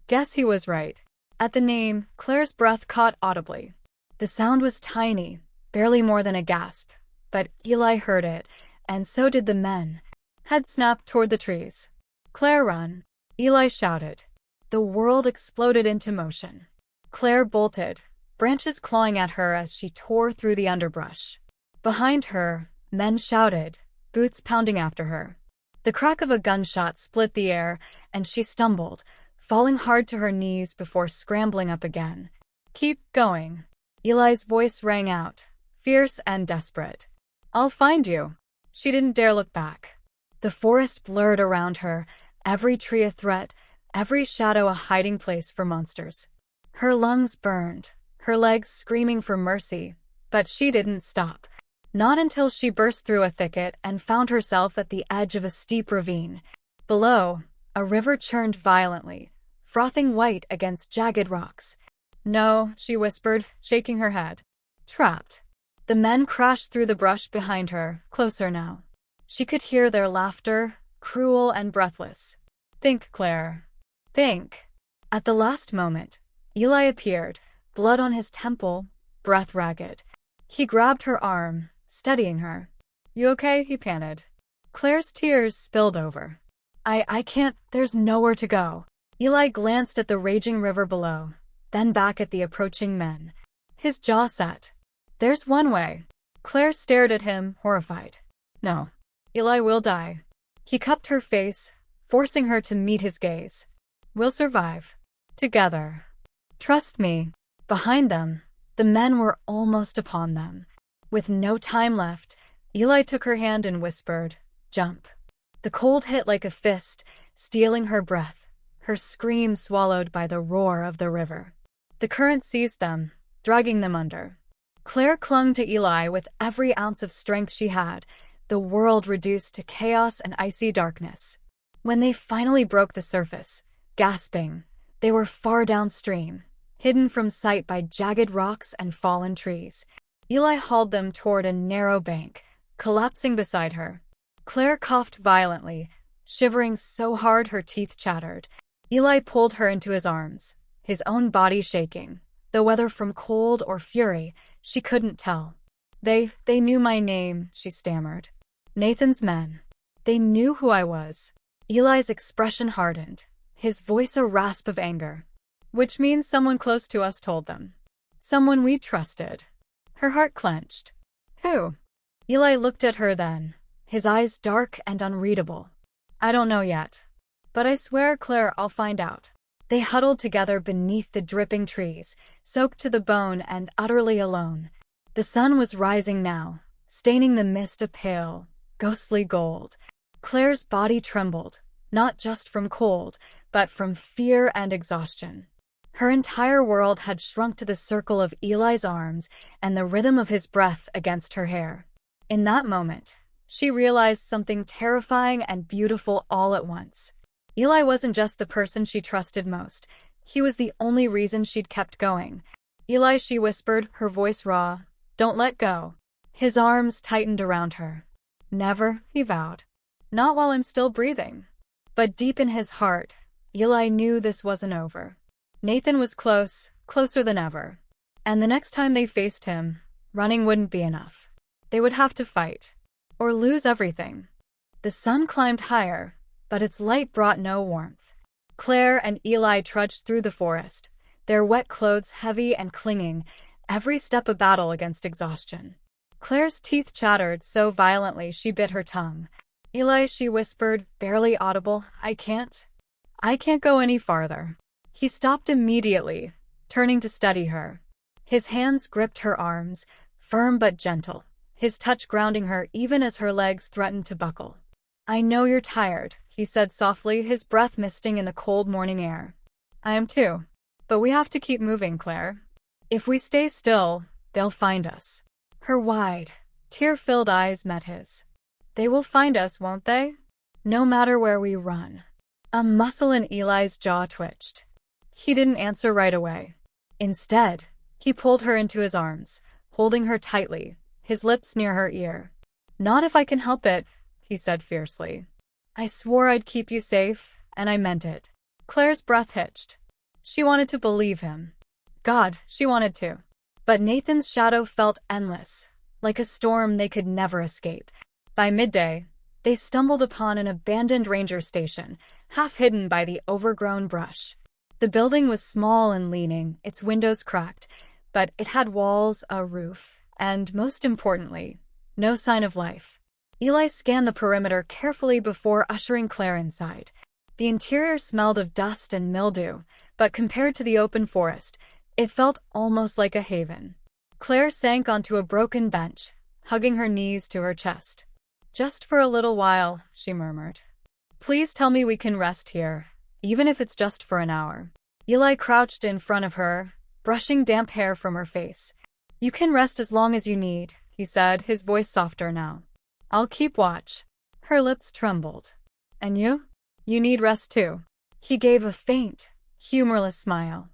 Guess he was right. At the name, Claire's breath caught audibly. The sound was tiny, barely more than a gasp, but Eli heard it, and so did the men. Head snapped toward the trees. "Claire, run!" Eli shouted. The world exploded into motion. Claire bolted, branches clawing at her as she tore through the underbrush. Behind her, men shouted, boots pounding after her. The crack of a gunshot split the air, and she stumbled, falling hard to her knees before scrambling up again. "Keep going." Eli's voice rang out, fierce and desperate. "I'll find you." She didn't dare look back. The forest blurred around her, every tree a threat, every shadow a hiding place for monsters. Her lungs burned, her legs screaming for mercy, but she didn't stop. Not until she burst through a thicket and found herself at the edge of a steep ravine. Below, a river churned violently, frothing white against jagged rocks. "No," she whispered, shaking her head. "Trapped." The men crashed through the brush behind her, closer now. She could hear their laughter, cruel and breathless. "Think, Claire. Think." At the last moment, Eli appeared, blood on his temple, breath ragged. He grabbed her arm, steadying her. "You okay?" he panted. Claire's tears spilled over. I can't, there's nowhere to go." Eli glanced at the raging river below, then back at the approaching men. His jaw set. "There's one way." Claire stared at him, horrified. "No. Eli will die." He cupped her face, forcing her to meet his gaze. "We'll survive. Together. Trust me." Behind them, the men were almost upon them. With no time left, Eli took her hand and whispered, "Jump." The cold hit like a fist, stealing her breath, her scream swallowed by the roar of the river. The current seized them, dragging them under. Claire clung to Eli with every ounce of strength she had, the world reduced to chaos and icy darkness. When they finally broke the surface, gasping, they were far downstream, hidden from sight by jagged rocks and fallen trees. Eli hauled them toward a narrow bank, collapsing beside her. Claire coughed violently, shivering so hard her teeth chattered. Eli pulled her into his arms, his own body shaking, though whether from cold or fury, she couldn't tell. They knew my name," she stammered. "Nathan's men. They knew who I was." Eli's expression hardened, his voice a rasp of anger. "Which means someone close to us told them. Someone we trusted." Her heart clenched. "Who?" Eli looked at her then, his eyes dark and unreadable. "I don't know yet. But I swear, Claire, I'll find out." They huddled together beneath the dripping trees, soaked to the bone and utterly alone. The sun was rising now, staining the mist a pale, ghostly gold. Claire's body trembled, not just from cold, but from fear and exhaustion. Her entire world had shrunk to the circle of Eli's arms and the rhythm of his breath against her hair. In that moment, She realized something terrifying and beautiful all at once. Eli wasn't just the person she trusted most. He was the only reason she'd kept going. Eli, she whispered, her voice raw. Don't let go. His arms tightened around her. Never, he vowed. Not while I'm still breathing. But deep in his heart, Eli knew this wasn't over. Nathan was close, closer than ever. And the next time they faced him, running wouldn't be enough. They would have to fight. Or lose everything. The sun climbed higher, but its light brought no warmth. Claire and Eli trudged through the forest, their wet clothes heavy and clinging, every step a battle against exhaustion. Claire's teeth chattered so violently she bit her tongue. Eli, she whispered, barely audible, I can't go any farther. He stopped immediately, turning to steady her. His hands gripped her arms, firm but gentle, his touch grounding her even as her legs threatened to buckle. I know you're tired, he said softly, his breath misting in the cold morning air. I am too. But we have to keep moving, Claire. If we stay still, they'll find us. Her wide, tear-filled eyes met his. They will find us, won't they? No matter where we run. A muscle in Eli's jaw twitched. He didn't answer right away. Instead, he pulled her into his arms, holding her tightly, his lips near her ear. Not if I can help it, he said fiercely. I swore I'd keep you safe, and I meant it. Claire's breath hitched. She wanted to believe him. God, she wanted to. But Nathan's shadow felt endless, like a storm they could never escape. By midday, they stumbled upon an abandoned ranger station, half hidden by the overgrown brush. The building was small and leaning, its windows cracked, but it had walls, a roof, and, most importantly, no sign of life. Eli scanned the perimeter carefully before ushering Claire inside. The interior smelled of dust and mildew, but compared to the open forest, it felt almost like a haven. Claire sank onto a broken bench, hugging her knees to her chest. Just for a little while, she murmured. Please tell me we can rest here, even if it's just for an hour. Eli crouched in front of her, brushing damp hair from her face. You can rest as long as you need, he said, his voice softer now. I'll keep watch. Her lips trembled. And you? You need rest too. He gave a faint, humorless smile.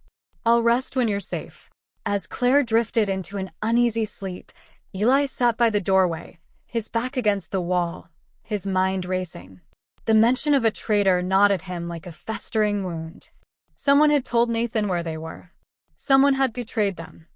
I'll rest when you're safe. As Claire drifted into an uneasy sleep, Eli sat by the doorway, his back against the wall, his mind racing. The mention of a traitor gnawed at him like a festering wound. Someone had told Nathan where they were. Someone had betrayed them.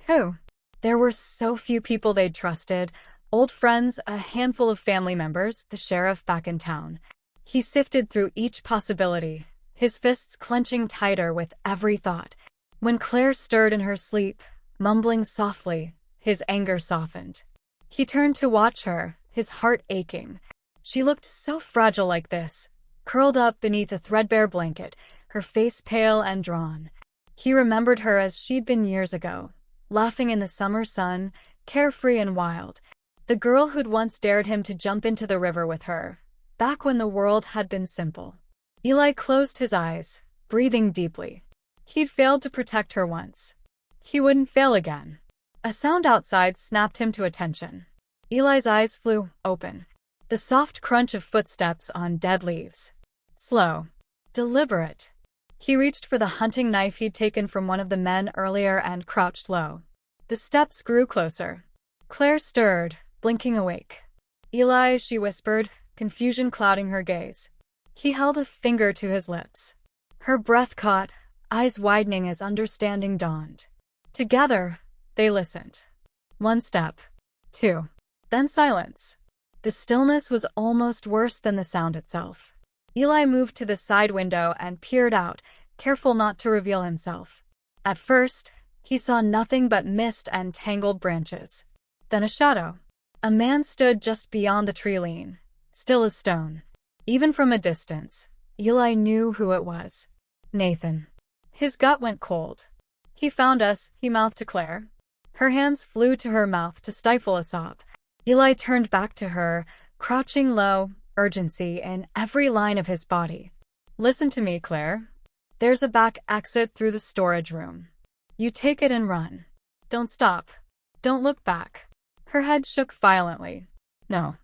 Who? There were so few people they'd trusted. Old friends, a handful of family members, the sheriff back in town. He sifted through each possibility, his fists clenching tighter with every thought. When Claire stirred in her sleep, mumbling softly, his anger softened. He turned to watch her, his heart aching. She looked so fragile like this, curled up beneath a threadbare blanket, her face pale and drawn. He remembered her as she'd been years ago, laughing in the summer sun, carefree and wild. The girl who'd once dared him to jump into the river with her, back when the world had been simple. Eli closed his eyes, breathing deeply. He'd failed to protect her once. He wouldn't fail again. A sound outside snapped him to attention. Eli's eyes flew open. The soft crunch of footsteps on dead leaves. Slow. Deliberate. He reached for the hunting knife he'd taken from one of the men earlier and crouched low. The steps grew closer. Claire stirred, blinking awake. Eli, she whispered, confusion clouding her gaze. He held a finger to his lips. Her breath caught, eyes widening as understanding dawned. Together, they listened. One step. Two. Then silence. The stillness was almost worse than the sound itself. Eli moved to the side window and peered out, careful not to reveal himself. At first, he saw nothing but mist and tangled branches. Then a shadow. A man stood just beyond the tree lean, still as stone. Even from a distance, Eli knew who it was. Nathan. His gut went cold. He found us, he mouthed to Claire. Her hands flew to her mouth to stifle a sob. Eli turned back to her, crouching low, urgency in every line of his body. Listen to me, Claire. There's a back exit through the storage room. You take it and run. Don't stop. Don't look back. Her head shook violently. No.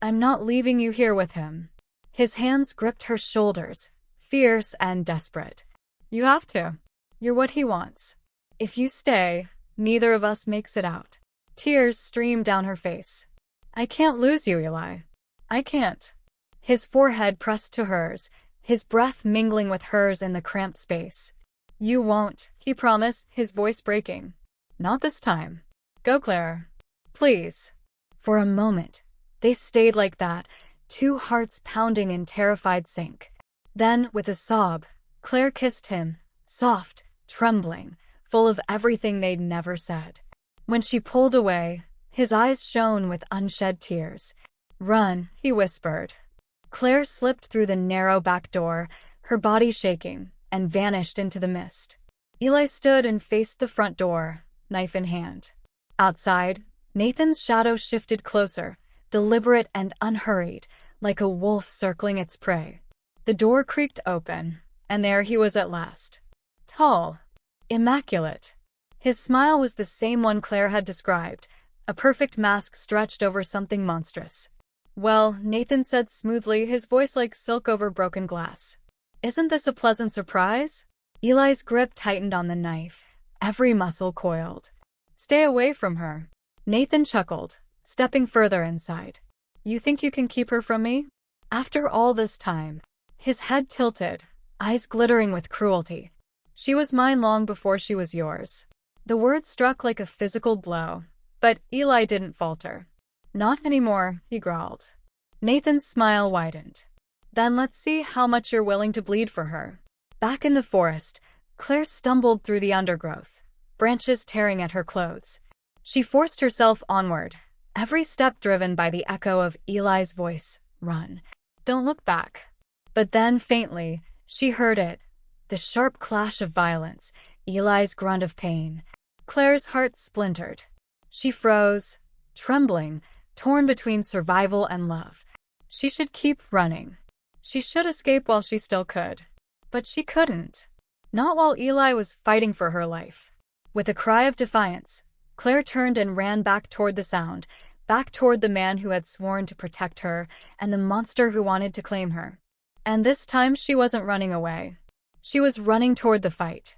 I'm not leaving you here with him. His hands gripped her shoulders, fierce and desperate. You have to. You're what he wants. If you stay, neither of us makes it out. Tears streamed down her face. I can't lose you, Eli. I can't. His forehead pressed to hers, his breath mingling with hers in the cramped space. You won't, he promised, his voice breaking. Not this time. Go, Claire. Please. For a moment, they stayed like that, two hearts pounding in terrified sync. Then, with a sob, Claire kissed him, soft, trembling, full of everything they'd never said. When she pulled away, his eyes shone with unshed tears. Run, he whispered. Claire slipped through the narrow back door, her body shaking, and vanished into the mist. Eli stood and faced the front door, knife in hand. Outside, Nathan's shadow shifted closer, deliberate and unhurried, like a wolf circling its prey. The door creaked open, and there he was at last. Tall, immaculate. His smile was the same one Claire had described, a perfect mask stretched over something monstrous. Well, Nathan said smoothly, his voice like silk over broken glass. Isn't this a pleasant surprise? Eli's grip tightened on the knife, every muscle coiled. Stay away from her. Nathan chuckled, stepping further inside. You think you can keep her from me? After all this time, his head tilted, eyes glittering with cruelty. She was mine long before she was yours. The word struck like a physical blow, but Eli didn't falter. Not anymore, he growled. Nathan's smile widened. Then let's see how much you're willing to bleed for her. Back in the forest, Claire stumbled through the undergrowth, branches tearing at her clothes. She forced herself onward, every step driven by the echo of Eli's voice, run. Don't look back. But then, faintly, she heard it, the sharp clash of violence, Eli's grunt of pain. Claire's heart splintered. She froze, trembling, torn between survival and love. She should keep running. She should escape while she still could. But she couldn't. Not while Eli was fighting for her life. With a cry of defiance, Claire turned and ran back toward the sound, back toward the man who had sworn to protect her and the monster who wanted to claim her. And this time she wasn't running away. She was running toward the fight.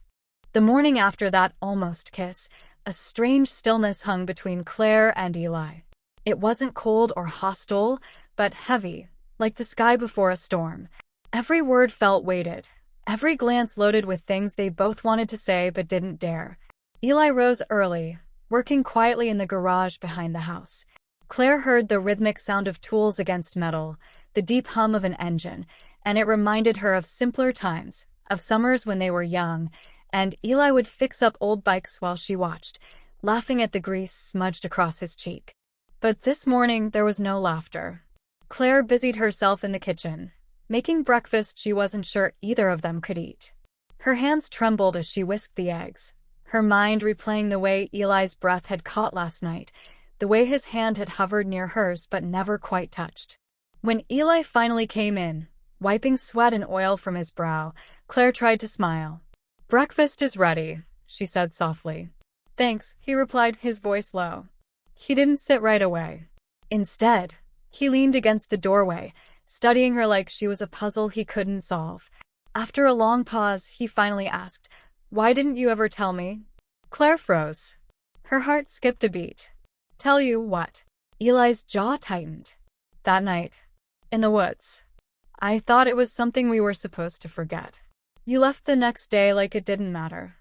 The morning after that almost kiss, a strange stillness hung between Claire and Eli. It wasn't cold or hostile, but heavy, like the sky before a storm. Every word felt weighted, every glance loaded with things they both wanted to say but didn't dare. Eli rose early, working quietly in the garage behind the house. Claire heard the rhythmic sound of tools against metal, the deep hum of an engine, and it reminded her of simpler times, of summers when they were young, and Eli would fix up old bikes while she watched, laughing at the grease smudged across his cheek. But this morning there was no laughter. Claire busied herself in the kitchen, making breakfast she wasn't sure either of them could eat. Her hands trembled as she whisked the eggs, her mind replaying the way Eli's breath had caught last night, the way his hand had hovered near hers but never quite touched. When Eli finally came in, wiping sweat and oil from his brow, Claire tried to smile. Breakfast is ready, she said softly. Thanks, he replied, his voice low. He didn't sit right away. Instead, he leaned against the doorway, studying her like she was a puzzle he couldn't solve. After a long pause, he finally asked, Why didn't you ever tell me? Claire froze. Her heart skipped a beat. Tell you what? Eli's jaw tightened. That night, in the woods. I thought it was something we were supposed to forget. You left the next day like it didn't matter.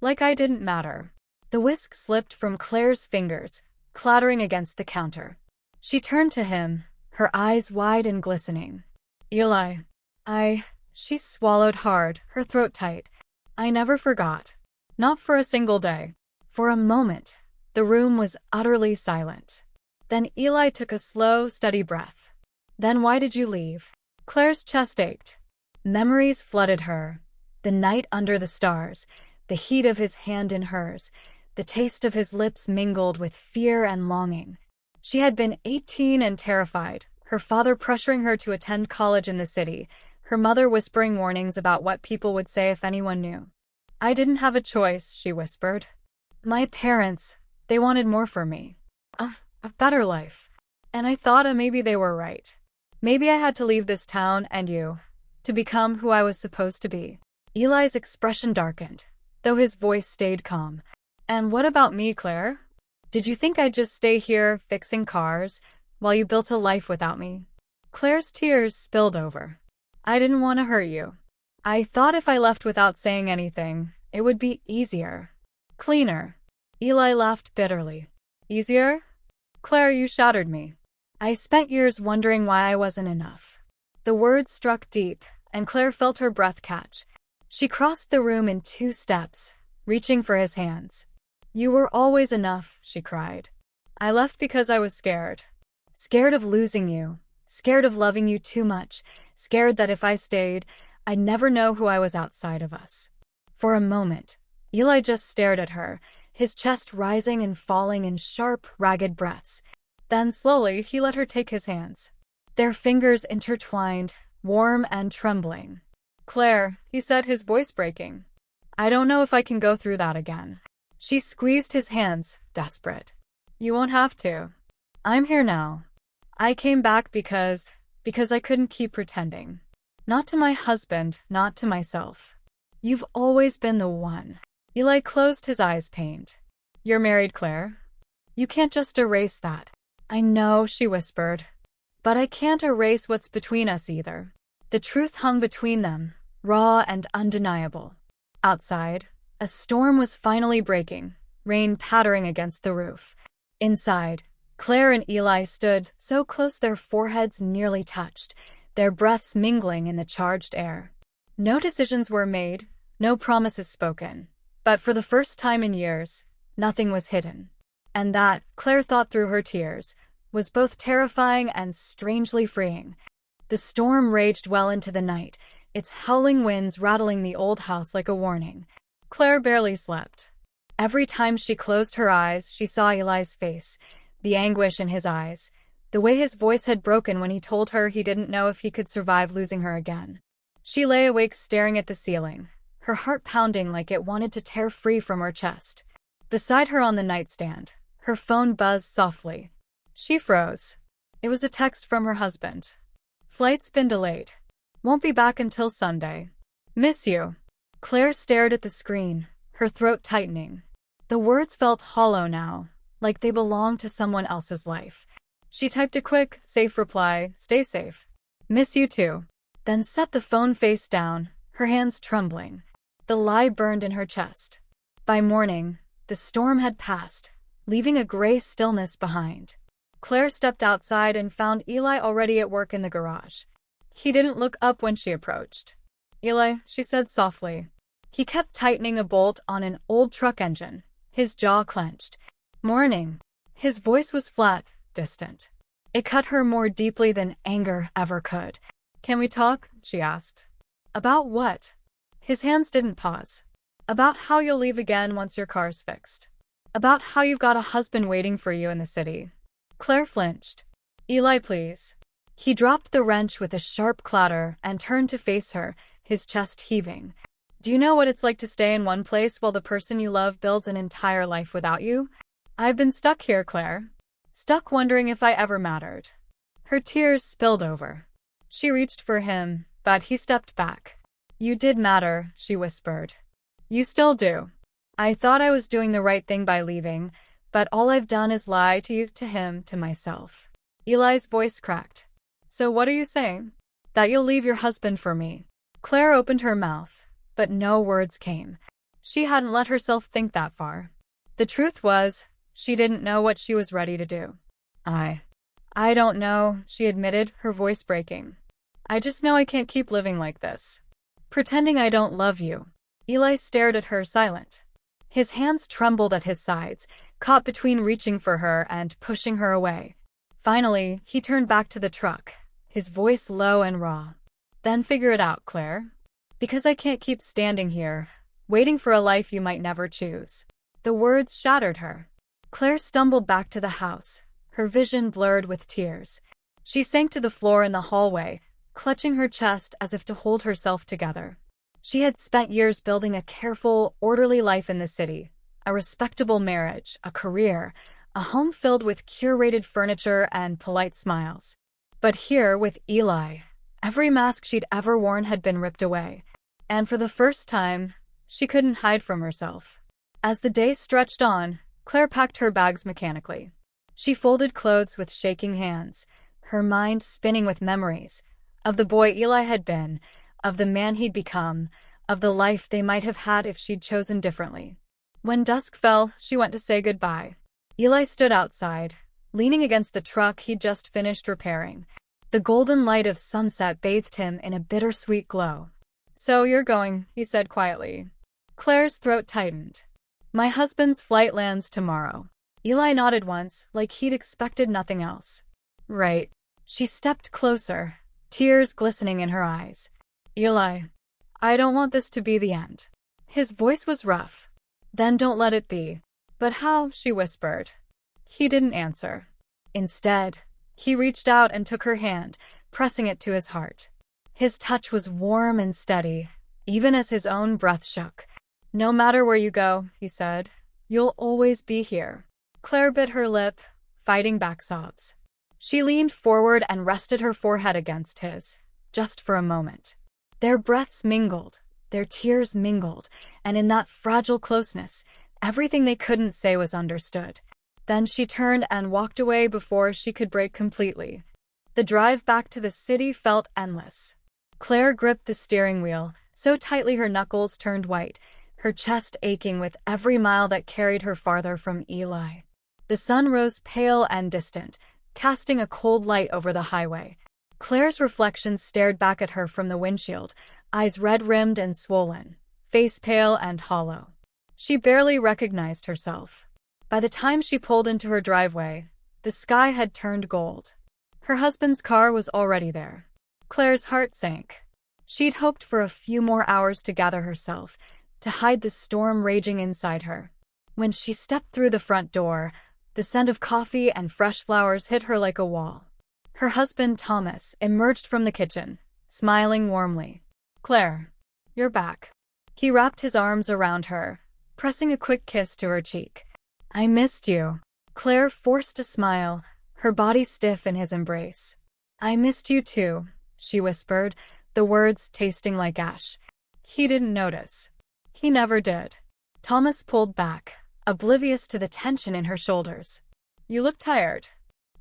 Like I didn't matter. The whisk slipped from Claire's fingers, clattering against the counter. She turned to him, her eyes wide and glistening. Eli, she swallowed hard, her throat tight. I never forgot. Not for a single day. For a moment, the room was utterly silent. Then Eli took a slow, steady breath. Then why did you leave? Claire's chest ached. Memories flooded her. The night under the stars, the heat of his hand in hers, the taste of his lips mingled with fear and longing. She had been 18 and terrified, her father pressuring her to attend college in the city, her mother whispering warnings about what people would say if anyone knew. I didn't have a choice, she whispered. My parents, they wanted more for me. A better life. And I thought maybe they were right. Maybe I had to leave this town and you, to become who I was supposed to be. Eli's expression darkened, though his voice stayed calm. And what about me, Claire? Did you think I'd just stay here fixing cars while you built a life without me? Claire's tears spilled over. I didn't want to hurt you. I thought if I left without saying anything, it would be easier. Cleaner. Eli laughed bitterly. Easier? Claire, you shattered me. I spent years wondering why I wasn't enough. The words struck deep, and Claire felt her breath catch. She crossed the room in 2 steps, reaching for his hands. You were always enough, she cried. I left because I was scared. Scared of losing you. Scared of loving you too much. Scared that if I stayed, I'd never know who I was outside of us. For a moment, Eli just stared at her, his chest rising and falling in sharp, ragged breaths. Then slowly, he let her take his hands. Their fingers intertwined, warm and trembling. Claire, he said, his voice breaking. I don't know if I can go through that again. She squeezed his hands, desperate. You won't have to. I'm here now. I came back because I couldn't keep pretending. Not to my husband, not to myself. You've always been the one. Eli closed his eyes, pained. You're married, Claire. You can't just erase that. I know, she whispered. But I can't erase what's between us either. The truth hung between them, raw and undeniable. Outside, a storm was finally breaking, rain pattering against the roof. Inside, Claire and Eli stood so close their foreheads nearly touched, their breaths mingling in the charged air. No decisions were made, no promises spoken. But for the first time in years, nothing was hidden. And that, Claire thought through her tears, was both terrifying and strangely freeing. The storm raged well into the night, its howling winds rattling the old house like a warning. Claire barely slept. Every time she closed her eyes, she saw Eli's face, the anguish in his eyes, the way his voice had broken when he told her he didn't know if he could survive losing her again. She lay awake staring at the ceiling, her heart pounding like it wanted to tear free from her chest. Beside her on the nightstand, her phone buzzed softly. She froze. It was a text from her husband. Flight's been delayed. Won't be back until Sunday. Miss you. Claire stared at the screen, her throat tightening. The words felt hollow now, like they belonged to someone else's life. She typed a quick, safe reply, stay safe. Miss you too. Then set the phone face down, her hands trembling. The lie burned in her chest. By morning, the storm had passed, leaving a gray stillness behind. Claire stepped outside and found Eli already at work in the garage. He didn't look up when she approached. Eli, she said softly. He kept tightening a bolt on an old truck engine, his jaw clenched. Morning. His voice was flat, distant. It cut her more deeply than anger ever could. Can we talk? She asked. About what? His hands didn't pause. About how you'll leave again once your car's fixed. About how you've got a husband waiting for you in the city. Claire flinched. Eli, please. He dropped the wrench with a sharp clatter and turned to face her, his chest heaving. Do you know what it's like to stay in one place while the person you love builds an entire life without you? I've been stuck here, Claire. Stuck wondering if I ever mattered. Her tears spilled over. She reached for him, but he stepped back. You did matter, she whispered. You still do. I thought I was doing the right thing by leaving, but all I've done is lie to you, to him, to myself. Eli's voice cracked. So what are you saying? That you'll leave your husband for me. Claire opened her mouth, but no words came. She hadn't let herself think that far. The truth was, she didn't know what she was ready to do. I don't know, she admitted, her voice breaking. I just know I can't keep living like this. Pretending I don't love you. Eli stared at her, silent. His hands trembled at his sides, caught between reaching for her and pushing her away. Finally, he turned back to the truck, his voice low and raw. Then figure it out, Claire. Because I can't keep standing here, waiting for a life you might never choose. The words shattered her. Claire stumbled back to the house, her vision blurred with tears. She sank to the floor in the hallway, clutching her chest as if to hold herself together. She had spent years building a careful, orderly life in the city, a respectable marriage, a career, a home filled with curated furniture and polite smiles. But here, with Eli, every mask she'd ever worn had been ripped away, and for the first time, she couldn't hide from herself. As the day stretched on, Claire packed her bags mechanically. She folded clothes with shaking hands, her mind spinning with memories of the boy Eli had been, of the man he'd become, of the life they might have had if she'd chosen differently. When dusk fell, she went to say goodbye. Eli stood outside, leaning against the truck he'd just finished repairing. The golden light of sunset bathed him in a bittersweet glow. "So you're going," he said quietly. Claire's throat tightened. "My husband's flight lands tomorrow." Eli nodded once, like he'd expected nothing else. "Right." She stepped closer, tears glistening in her eyes. "Eli, I don't want this to be the end." His voice was rough. "Then don't let it be." "But how?" she whispered. He didn't answer. Instead, he reached out and took her hand, pressing it to his heart. His touch was warm and steady, even as his own breath shook. "No matter where you go," he said, "you'll always be here." Claire bit her lip, fighting back sobs. She leaned forward and rested her forehead against his, just for a moment. Their breaths mingled, their tears mingled, and in that fragile closeness, everything they couldn't say was understood. Then she turned and walked away before she could break completely. The drive back to the city felt endless. Claire gripped the steering wheel, so tightly her knuckles turned white, her chest aching with every mile that carried her farther from Eli. The sun rose pale and distant, casting a cold light over the highway. Claire's reflection stared back at her from the windshield, eyes red-rimmed and swollen, face pale and hollow. She barely recognized herself. By the time she pulled into her driveway, the sky had turned gold. Her husband's car was already there. Claire's heart sank. She'd hoped for a few more hours to gather herself, to hide the storm raging inside her. When she stepped through the front door, the scent of coffee and fresh flowers hit her like a wall. Her husband, Thomas, emerged from the kitchen, smiling warmly. "Claire, you're back." He wrapped his arms around her, pressing a quick kiss to her cheek. "I missed you." Claire forced a smile, her body stiff in his embrace. "I missed you too," she whispered, the words tasting like ash. He didn't notice. He never did. Thomas pulled back, oblivious to the tension in her shoulders. "You look tired."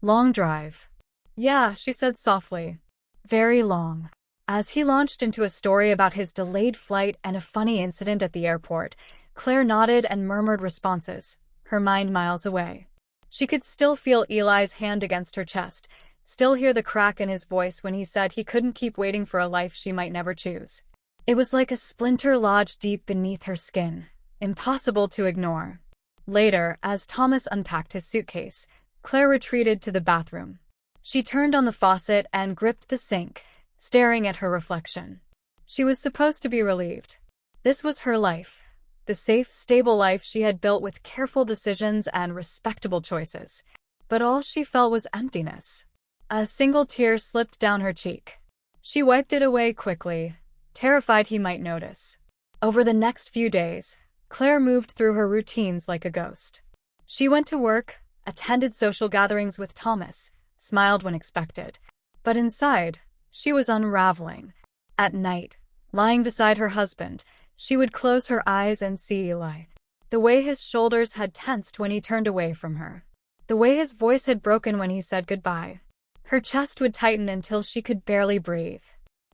"Long drive." "Yeah," she said softly. "Very long." As he launched into a story about his delayed flight and a funny incident at the airport, Claire nodded and murmured responses, her mind miles away. She could still feel Eli's hand against her chest, still hear the crack in his voice when he said he couldn't keep waiting for a life she might never choose. It was like a splinter lodged deep beneath her skin, impossible to ignore. Later, as Thomas unpacked his suitcase, Claire retreated to the bathroom. She turned on the faucet and gripped the sink, staring at her reflection. She was supposed to be relieved. This was her life, the safe, stable life she had built with careful decisions and respectable choices. But all she felt was emptiness. A single tear slipped down her cheek. She wiped it away quickly, terrified he might notice. Over the next few days, Claire moved through her routines like a ghost. She went to work, attended social gatherings with Thomas, smiled when expected. But inside, she was unraveling. At night, lying beside her husband, she would close her eyes and see Eli. The way his shoulders had tensed when he turned away from her. The way his voice had broken when he said goodbye. Her chest would tighten until she could barely breathe.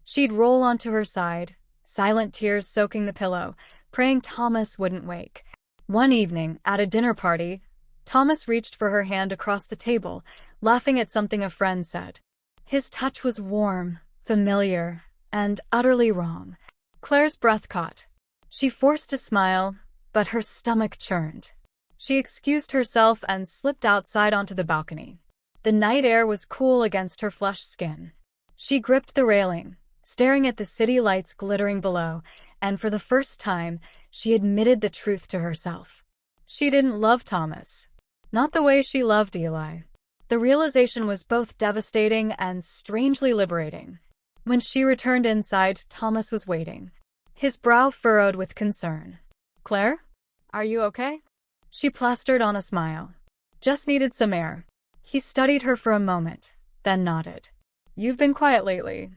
She'd roll onto her side, silent tears soaking the pillow, praying Thomas wouldn't wake. One evening, at a dinner party, Thomas reached for her hand across the table, laughing at something a friend said. His touch was warm, familiar, and utterly wrong. Claire's breath caught. She forced a smile, but her stomach churned. She excused herself and slipped outside onto the balcony. The night air was cool against her flushed skin. She gripped the railing, staring at the city lights glittering below, and for the first time, she admitted the truth to herself. She didn't love Thomas. Not the way she loved Eli. The realization was both devastating and strangely liberating. When she returned inside, Thomas was waiting, his brow furrowed with concern. "Claire? Are you okay?" She plastered on a smile. Just needed some air. He studied her for a moment, then nodded. You've been quiet lately.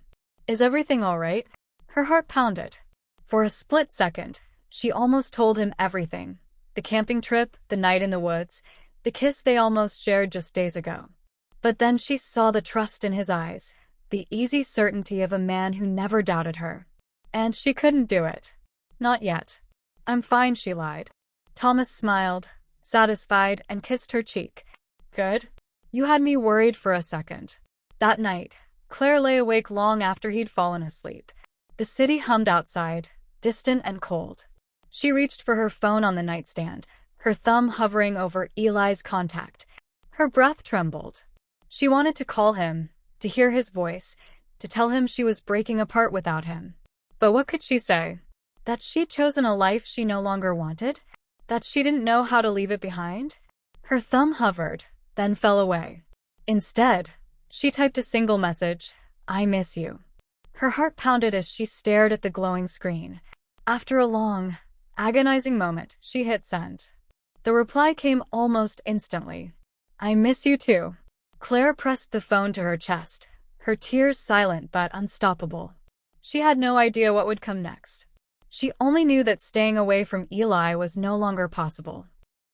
Is everything all right? Her heart pounded. For a split second, she almost told him everything. The camping trip, the night in the woods, the kiss they almost shared just days ago. But then she saw the trust in his eyes, the easy certainty of a man who never doubted her. And she couldn't do it. Not yet. I'm fine, she lied. Thomas smiled, satisfied, and kissed her cheek. Good. You had me worried for a second. That night, Claire lay awake long after he'd fallen asleep. The city hummed outside, distant and cold. She reached for her phone on the nightstand, her thumb hovering over Eli's contact. Her breath trembled. She wanted to call him, to hear his voice, to tell him she was breaking apart without him. But what could she say? That she'd chosen a life she no longer wanted? That she didn't know how to leave it behind? Her thumb hovered, then fell away. Instead, she typed a single message, I miss you. Her heart pounded as she stared at the glowing screen. After a long, agonizing moment, she hit send. The reply came almost instantly. I miss you too. Claire pressed the phone to her chest, her tears silent but unstoppable. She had no idea what would come next. She only knew that staying away from Eli was no longer possible.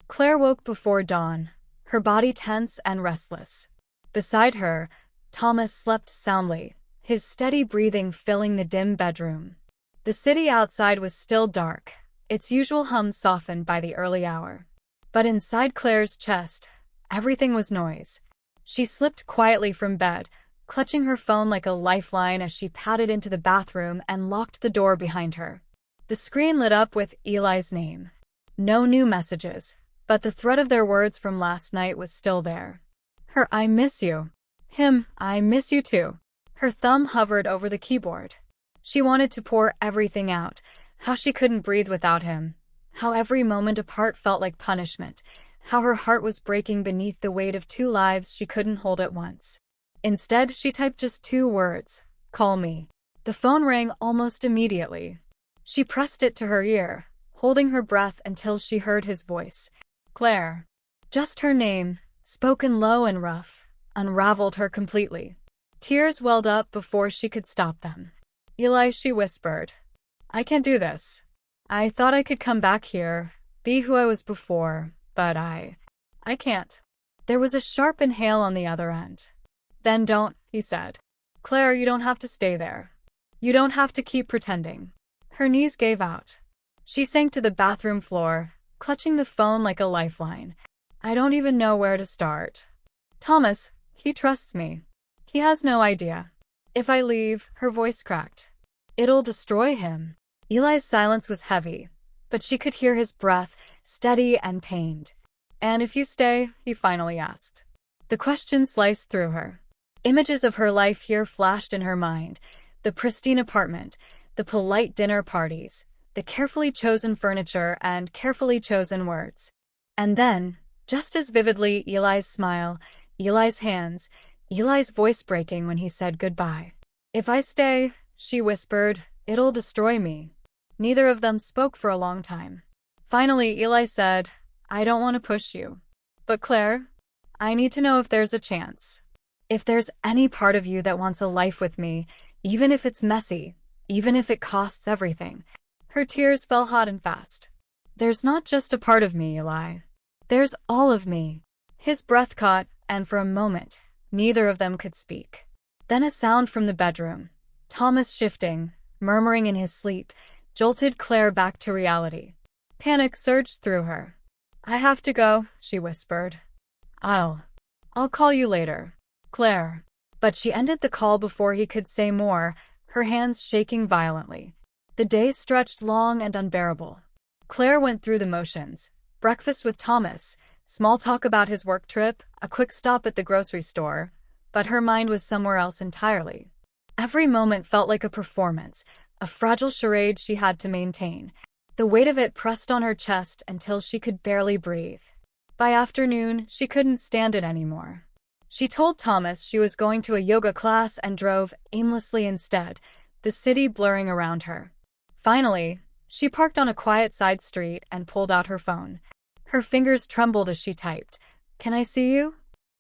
Claire woke before dawn, her body tense and restless. Beside her, Thomas slept soundly, his steady breathing filling the dim bedroom. The city outside was still dark, its usual hum softened by the early hour. But inside Claire's chest, everything was noise. She slipped quietly from bed, clutching her phone like a lifeline as she padded into the bathroom and locked the door behind her. The screen lit up with Eli's name. No new messages, but the thread of their words from last night was still there. Her I miss you. Him, I miss you too. Her thumb hovered over the keyboard. She wanted to pour everything out, how she couldn't breathe without him, how every moment apart felt like punishment, how her heart was breaking beneath the weight of two lives she couldn't hold at once. Instead, she typed just 2 words, call me. The phone rang almost immediately. She pressed it to her ear, holding her breath until she heard his voice. Claire. Just her name, spoken low and rough, unraveled her completely. Tears welled up before she could stop them. Eli, she whispered. I can't do this. I thought I could come back here, be who I was before, but I can't. There was a sharp inhale on the other end. Then don't, he said. Claire, you don't have to stay there. You don't have to keep pretending. Her knees gave out. She sank to the bathroom floor, clutching the phone like a lifeline. I don't even know where to start. Thomas, he trusts me. He has no idea. If I leave, her voice cracked. It'll destroy him. Eli's silence was heavy, but she could hear his breath, steady and pained. And if you stay, he finally asked. The question sliced through her. Images of her life here flashed in her mind. The pristine apartment, the polite dinner parties, the carefully chosen furniture and carefully chosen words. And then, just as vividly, Eli's smile, Eli's hands, Eli's voice breaking when he said goodbye. If I stay, she whispered, it'll destroy me. Neither of them spoke for a long time. Finally, Eli said, I don't want to push you. But Claire, I need to know if there's a chance. If there's any part of you that wants a life with me, even if it's messy, even if it costs everything. Her tears fell hot and fast. There's not just a part of me, Eli. There's all of me. His breath caught, and for a moment, neither of them could speak. Then a sound from the bedroom. Thomas shifting, murmuring in his sleep, jolted Claire back to reality. Panic surged through her. I have to go, she whispered. I'll call you later, Claire. But she ended the call before he could say more, her hands shaking violently. The days stretched long and unbearable. Claire went through the motions. Breakfast with Thomas, small talk about his work trip, a quick stop at the grocery store, but her mind was somewhere else entirely. Every moment felt like a performance, a fragile charade she had to maintain. The weight of it pressed on her chest until she could barely breathe. By afternoon, she couldn't stand it anymore. She told Thomas she was going to a yoga class and drove aimlessly instead, the city blurring around her. Finally, she parked on a quiet side street and pulled out her phone. Her fingers trembled as she typed, "Can I see you?"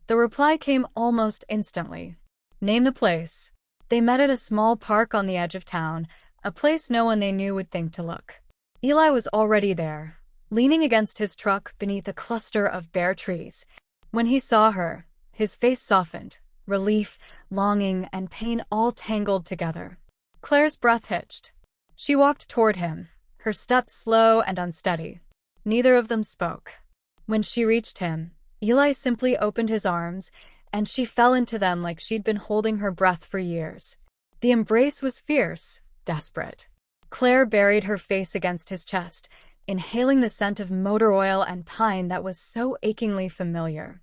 The reply came almost instantly. "Name the place." They met at a small park on the edge of town, a place no one they knew would think to look. Eli was already there, leaning against his truck beneath a cluster of bare trees. When he saw her, his face softened, relief, longing, and pain all tangled together. Claire's breath hitched. She walked toward him, her steps slow and unsteady. Neither of them spoke. When she reached him, Eli simply opened his arms, and she fell into them like she'd been holding her breath for years. The embrace was fierce, desperate. Claire buried her face against his chest, inhaling the scent of motor oil and pine that was so achingly familiar.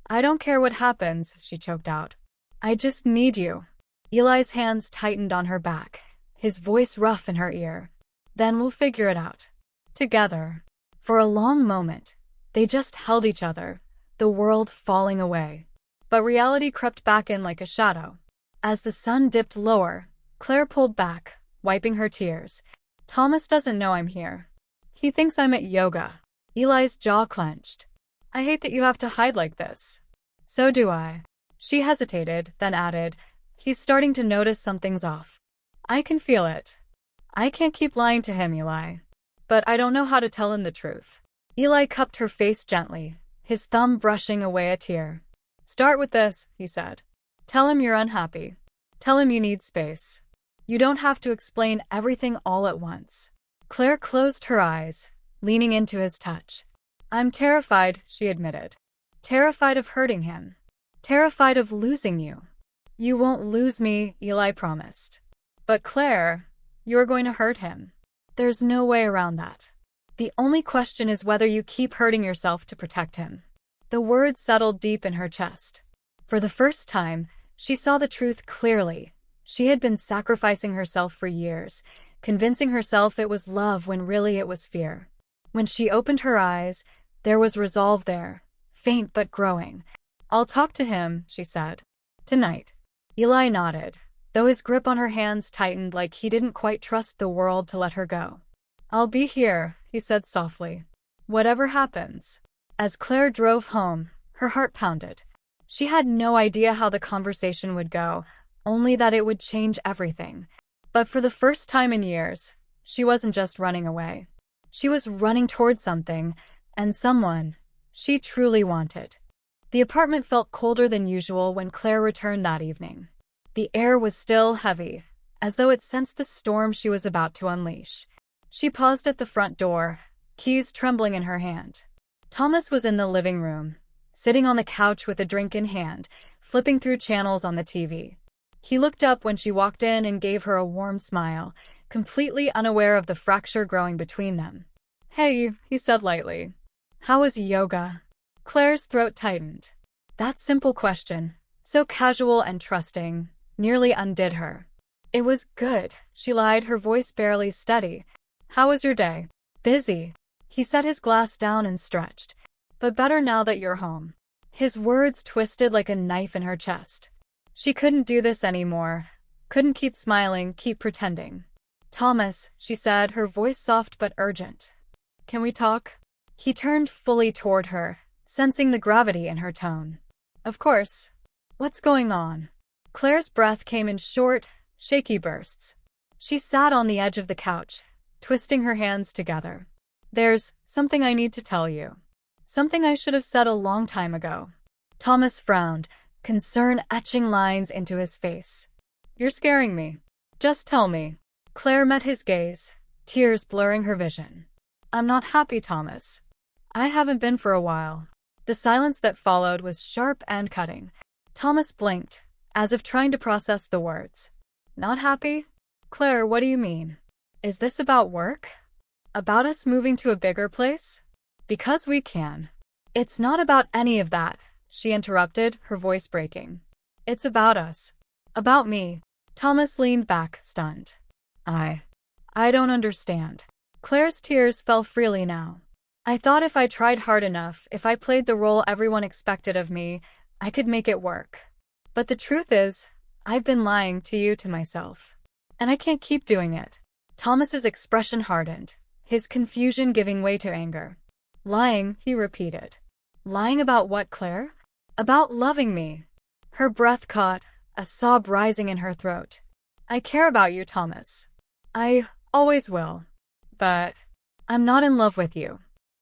"I don't care what happens," she choked out. "I just need you." Eli's hands tightened on her back, his voice rough in her ear. "Then we'll figure it out. Together." For a long moment, they just held each other, the world falling away. But reality crept back in like a shadow. As the sun dipped lower, Claire pulled back, wiping her tears. "Thomas doesn't know I'm here. He thinks I'm at yoga." Eli's jaw clenched. "I hate that you have to hide like this." "So do I." She hesitated, then added, "He's starting to notice something's off. I can feel it. I can't keep lying to him, Eli. But I don't know how to tell him the truth." Eli cupped her face gently, his thumb brushing away a tear. "Start with this," he said. "Tell him you're unhappy. Tell him you need space. You don't have to explain everything all at once." Claire closed her eyes, leaning into his touch. "I'm terrified," she admitted. "Terrified of hurting him. Terrified of losing you." "You won't lose me," Eli promised. "But Claire, you're going to hurt him. There's no way around that. The only question is whether you keep hurting yourself to protect him." The words settled deep in her chest. For the first time, she saw the truth clearly. She had been sacrificing herself for years, convincing herself it was love when really it was fear. When she opened her eyes, there was resolve there, faint but growing. "I'll talk to him," she said. "Tonight." Eli nodded, though his grip on her hands tightened like he didn't quite trust the world to let her go. "I'll be here," he said softly. "Whatever happens." As Claire drove home, her heart pounded. She had no idea how the conversation would go, only that it would change everything. But for the first time in years, she wasn't just running away. She was running toward something, and someone she truly wanted. The apartment felt colder than usual when Claire returned that evening. The air was still heavy, as though it sensed the storm she was about to unleash. She paused at the front door, keys trembling in her hand. Thomas was in the living room, sitting on the couch with a drink in hand, flipping through channels on the TV. He looked up when she walked in and gave her a warm smile, completely unaware of the fracture growing between them. "Hey," he said lightly. "How was yoga?" Claire's throat tightened. That simple question, so casual and trusting, nearly undid her. "It was good," she lied, her voice barely steady. "How was your day?" "Busy." He set his glass down and stretched. "But better now that you're home." His words twisted like a knife in her chest. She couldn't do this anymore. Couldn't keep smiling, keep pretending. "Thomas," she said, her voice soft but urgent. "Can we talk?" He turned fully toward her, sensing the gravity in her tone. "Of course. What's going on?" Claire's breath came in short, shaky bursts. She sat on the edge of the couch, twisting her hands together. "There's something I need to tell you. Something I should have said a long time ago." Thomas frowned, concern etching lines into his face. "You're scaring me. Just tell me." Claire met his gaze, tears blurring her vision. "I'm not happy, Thomas. I haven't been for a while." The silence that followed was sharp and cutting. Thomas blinked, as if trying to process the words. "Not happy? Claire, what do you mean? Is this about work? About us moving to a bigger place? Because we can." "It's not about any of that," she interrupted, her voice breaking. "It's about us. About me." Thomas leaned back, stunned. I don't understand." Claire's tears fell freely now. "I thought if I tried hard enough, if I played the role everyone expected of me, I could make it work. But the truth is, I've been lying to you, to myself. And I can't keep doing it." Thomas's expression hardened, his confusion giving way to anger. "Lying," he repeated. Lying about what, Claire? About loving me. Her breath caught, a sob rising in her throat. I care about you, Thomas. I always will. But I'm not in love with you.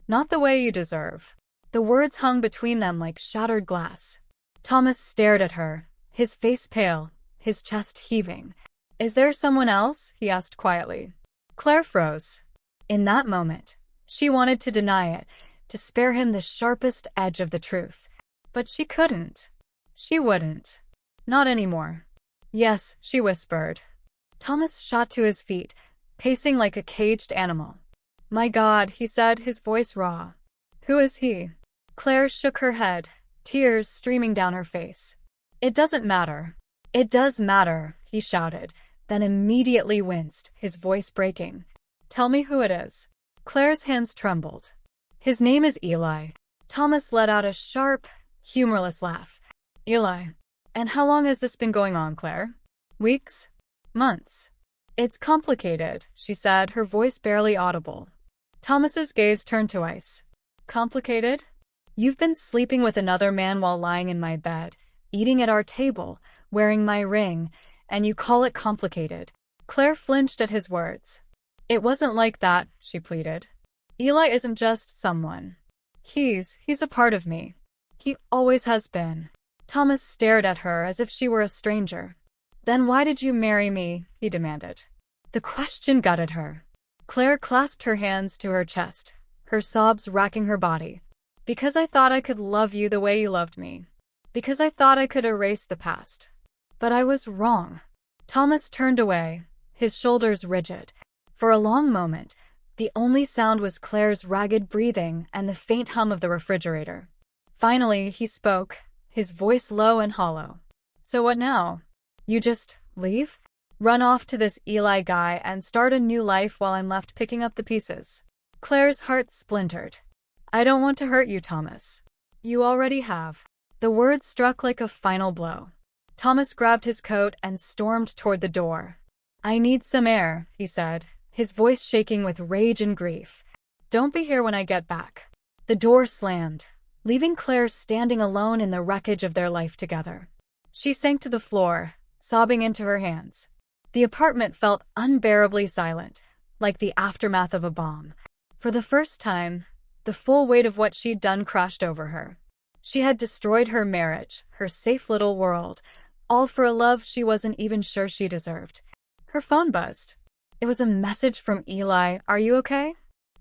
Not the way you deserve. The words hung between them like shattered glass. Thomas stared at her, his face pale, his chest heaving. Is there someone else? He asked quietly. Claire froze. In that moment, she wanted to deny it, to spare him the sharpest edge of the truth. But she couldn't. She wouldn't. Not anymore. Yes, she whispered. Thomas shot to his feet, pacing like a caged animal. My God, he said, his voice raw. Who is he? Claire shook her head, tears streaming down her face. It doesn't matter. It does matter, he shouted, then immediately winced, his voice breaking. Tell me who it is. Claire's hands trembled. His name is Eli. Thomas let out a sharp, humorless laugh. Eli. And how long has this been going on, Claire? Weeks? Months? It's complicated, she said, her voice barely audible. Thomas's gaze turned to ice. Complicated? You've been sleeping with another man while lying in my bed, eating at our table, wearing my ring, and you call it complicated. Claire flinched at his words. It wasn't like that, she pleaded. Eli isn't just someone. He's a part of me. He always has been. Thomas stared at her as if she were a stranger. Then why did you marry me? He demanded. The question gutted her. Claire clasped her hands to her chest, her sobs racking her body. Because I thought I could love you the way you loved me. Because I thought I could erase the past. But I was wrong. Thomas turned away, his shoulders rigid. For a long moment, the only sound was Claire's ragged breathing and the faint hum of the refrigerator. Finally, he spoke, his voice low and hollow. So what now? You just leave? Run off to this Eli guy and start a new life while I'm left picking up the pieces? Claire's heart splintered. I don't want to hurt you, Thomas. You already have. The words struck like a final blow. Thomas grabbed his coat and stormed toward the door. I need some air, he said, his voice shaking with rage and grief. Don't be here when I get back. The door slammed, leaving Claire standing alone in the wreckage of their life together. She sank to the floor, sobbing into her hands. The apartment felt unbearably silent, like the aftermath of a bomb. For the first time, the full weight of what she'd done crashed over her. She had destroyed her marriage, her safe little world, all for a love she wasn't even sure she deserved. Her phone buzzed. It was a message from Eli. Are you okay?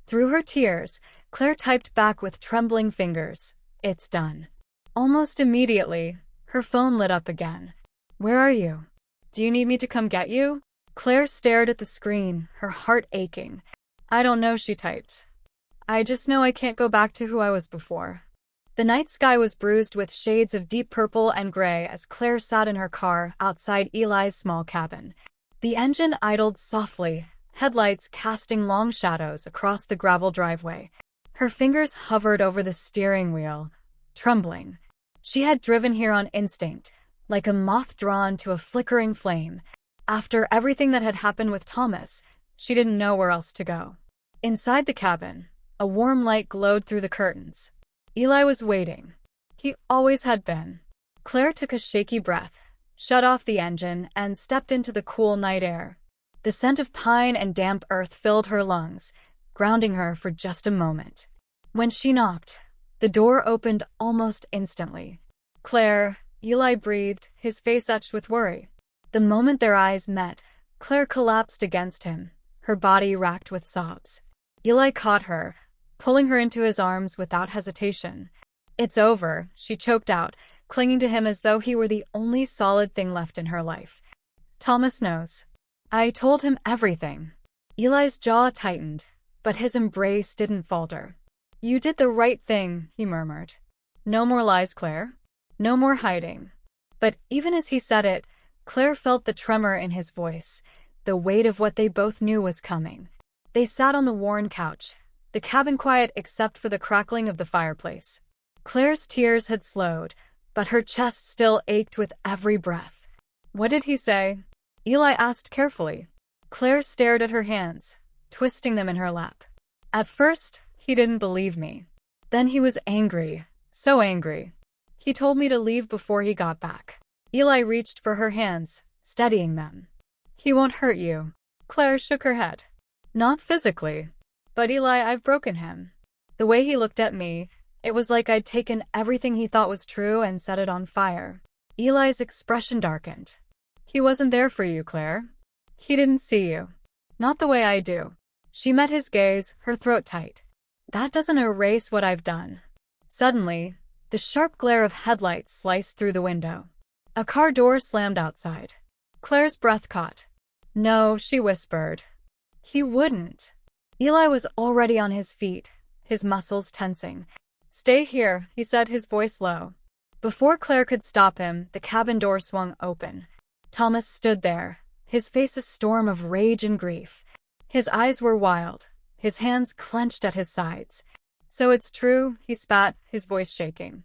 Through her tears, Claire typed back with trembling fingers. It's done. Almost immediately, her phone lit up again. Where are you? Do you need me to come get you? Claire stared at the screen, her heart aching. I don't know, she typed. I just know I can't go back to who I was before. The night sky was bruised with shades of deep purple and gray as Claire sat in her car outside Eli's small cabin. The engine idled softly, headlights casting long shadows across the gravel driveway. Her fingers hovered over the steering wheel, trembling. She had driven here on instinct, like a moth drawn to a flickering flame. After everything that had happened with Thomas, she didn't know where else to go. Inside the cabin, a warm light glowed through the curtains. Eli was waiting. He always had been. Claire took a shaky breath, shut off the engine, and stepped into the cool night air. The scent of pine and damp earth filled her lungs, grounding her for just a moment. When she knocked, the door opened almost instantly. Claire, Eli breathed, his face etched with worry. The moment their eyes met, Claire collapsed against him, her body racked with sobs. Eli caught her, pulling her into his arms without hesitation. It's over, she choked out, clinging to him as though he were the only solid thing left in her life. Thomas knows. I told him everything. Eli's jaw tightened, but his embrace didn't falter. You did the right thing, he murmured. No more lies, Claire. No more hiding. But even as he said it, Claire felt the tremor in his voice, the weight of what they both knew was coming. They sat on the worn couch, the cabin quiet except for the crackling of the fireplace. Claire's tears had slowed, but her chest still ached with every breath. What did he say? Eli asked carefully. Claire stared at her hands, twisting them in her lap. At first, he didn't believe me. Then he was angry, So angry. He told me to leave before he got back. Eli reached for her hands, steadying them. He won't hurt you. Claire shook her head. Not physically. But Eli, I've broken him. The way he looked at me, it was like I'd taken everything he thought was true and set it on fire. Eli's expression darkened. He wasn't there for you, Claire. He didn't see you. Not the way I do. She met his gaze, her throat tight. That doesn't erase what I've done. Suddenly, the sharp glare of headlights sliced through the window. A car door slammed outside. Claire's breath caught. No, she whispered. He wouldn't. Eli was already on his feet, his muscles tensing. Stay here, he said, his voice low. Before Claire could stop him, the cabin door swung open. Thomas stood there, his face a storm of rage and grief. His eyes were wild, his hands clenched at his sides. So it's true, he spat, his voice shaking.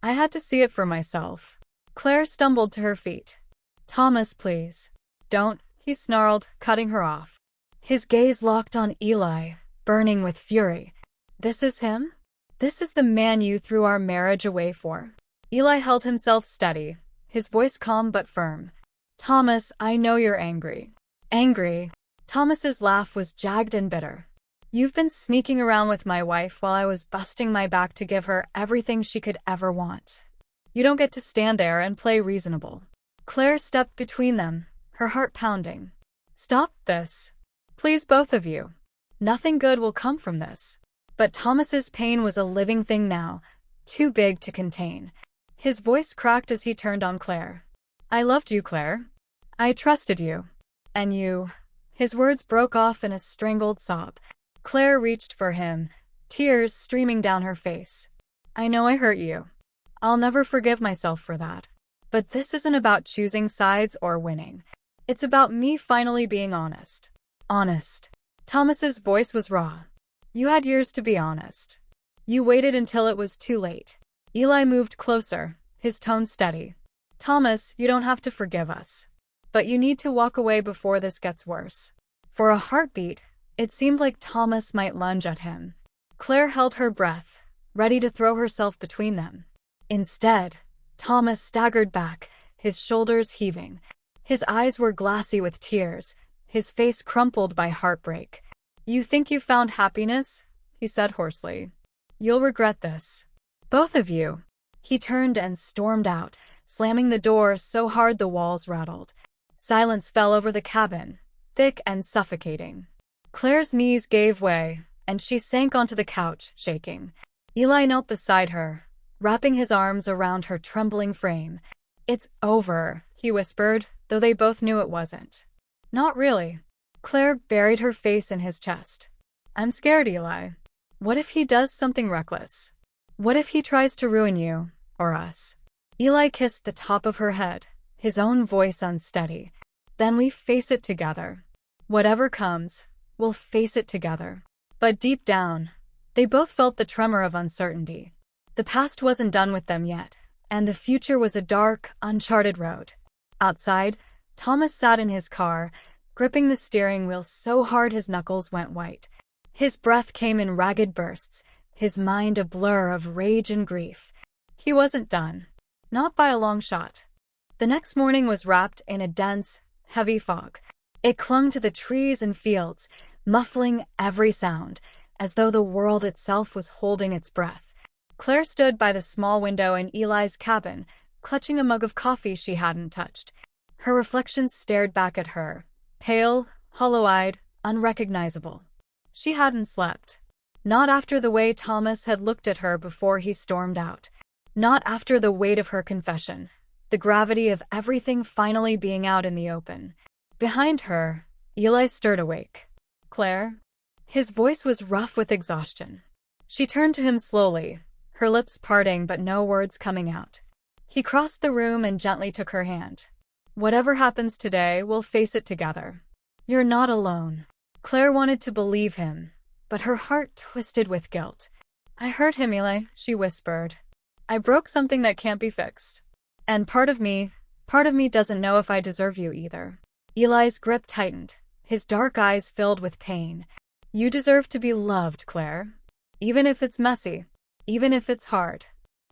I had to see it for myself. Claire stumbled to her feet. Thomas, please. Don't, he snarled, cutting her off. His gaze locked on Eli, burning with fury. This is him? This is the man you threw our marriage away for. Eli held himself steady, his voice calm but firm. Thomas, I know you're angry. Angry? Thomas's laugh was jagged and bitter. You've been sneaking around with my wife while I was busting my back to give her everything she could ever want. You don't get to stand there and play reasonable. Claire stepped between them, her heart pounding. Stop this. Please, both of you. Nothing good will come from this. But Thomas's pain was a living thing now, too big to contain. His voice cracked as he turned on Claire. I loved you, Claire. I trusted you. And you... His words broke off in a strangled sob. Claire reached for him, tears streaming down her face. I know I hurt you. I'll never forgive myself for that. But this isn't about choosing sides or winning. It's about me finally being honest. Honest. Thomas's voice was raw. You had years to be honest. You waited until it was too late. Eli moved closer, his tone steady. Thomas, you don't have to forgive us. But you need to walk away before this gets worse. For a heartbeat, it seemed like Thomas might lunge at him. Claire held her breath, ready to throw herself between them. Instead, Thomas staggered back, his shoulders heaving. His eyes were glassy with tears, his face crumpled by heartbreak. You think you found happiness? He said hoarsely. You'll regret this. Both of you. He turned and stormed out, slamming the door so hard the walls rattled. Silence fell over the cabin, thick and suffocating. Claire's knees gave way, and she sank onto the couch, shaking. Eli knelt beside her, wrapping his arms around her trembling frame. It's over, he whispered, though they both knew it wasn't. Not really. Claire buried her face in his chest. I'm scared, Eli. What if he does something reckless? What if he tries to ruin you, or us? Eli kissed the top of her head, his own voice unsteady. Then we face it together. Whatever comes, we'll face it together. But deep down, they both felt the tremor of uncertainty. The past wasn't done with them yet, and the future was a dark, uncharted road. Outside, Thomas sat in his car, gripping the steering wheel so hard his knuckles went white. His breath came in ragged bursts, his mind a blur of rage and grief. He wasn't done. Not by a long shot. The next morning was wrapped in a dense, heavy fog. It clung to the trees and fields, muffling every sound, as though the world itself was holding its breath. Claire stood by the small window in Eli's cabin, clutching a mug of coffee she hadn't touched. Her reflection stared back at her, pale, hollow-eyed, unrecognizable. She hadn't slept. Not after the way Thomas had looked at her before he stormed out. Not after the weight of her confession, the gravity of everything finally being out in the open. Behind her, Eli stirred awake. Claire? His voice was rough with exhaustion. She turned to him slowly, her lips parting but no words coming out. He crossed the room and gently took her hand. Whatever happens today, we'll face it together. You're not alone. Claire wanted to believe him, but her heart twisted with guilt. I hurt him, Eli, she whispered. I broke something that can't be fixed. And part of me doesn't know if I deserve you either. Eli's grip tightened, his dark eyes filled with pain. You deserve to be loved, Claire. Even if it's messy. Even if it's hard.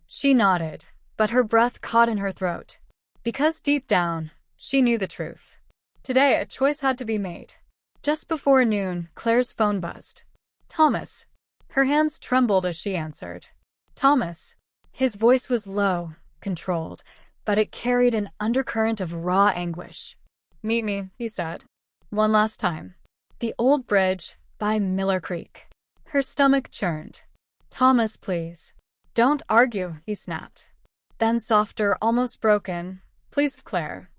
She nodded, but her breath caught in her throat. Because deep down, she knew the truth. Today, a choice had to be made. Just before noon, Claire's phone buzzed. Thomas. Her hands trembled as she answered. Thomas. His voice was low, controlled, but it carried an undercurrent of raw anguish. Meet me, he said. One last time. The Old Bridge, by Miller Creek. Her stomach churned. Thomas, please. Don't argue, he snapped. Then softer, almost broken. Please, Claire.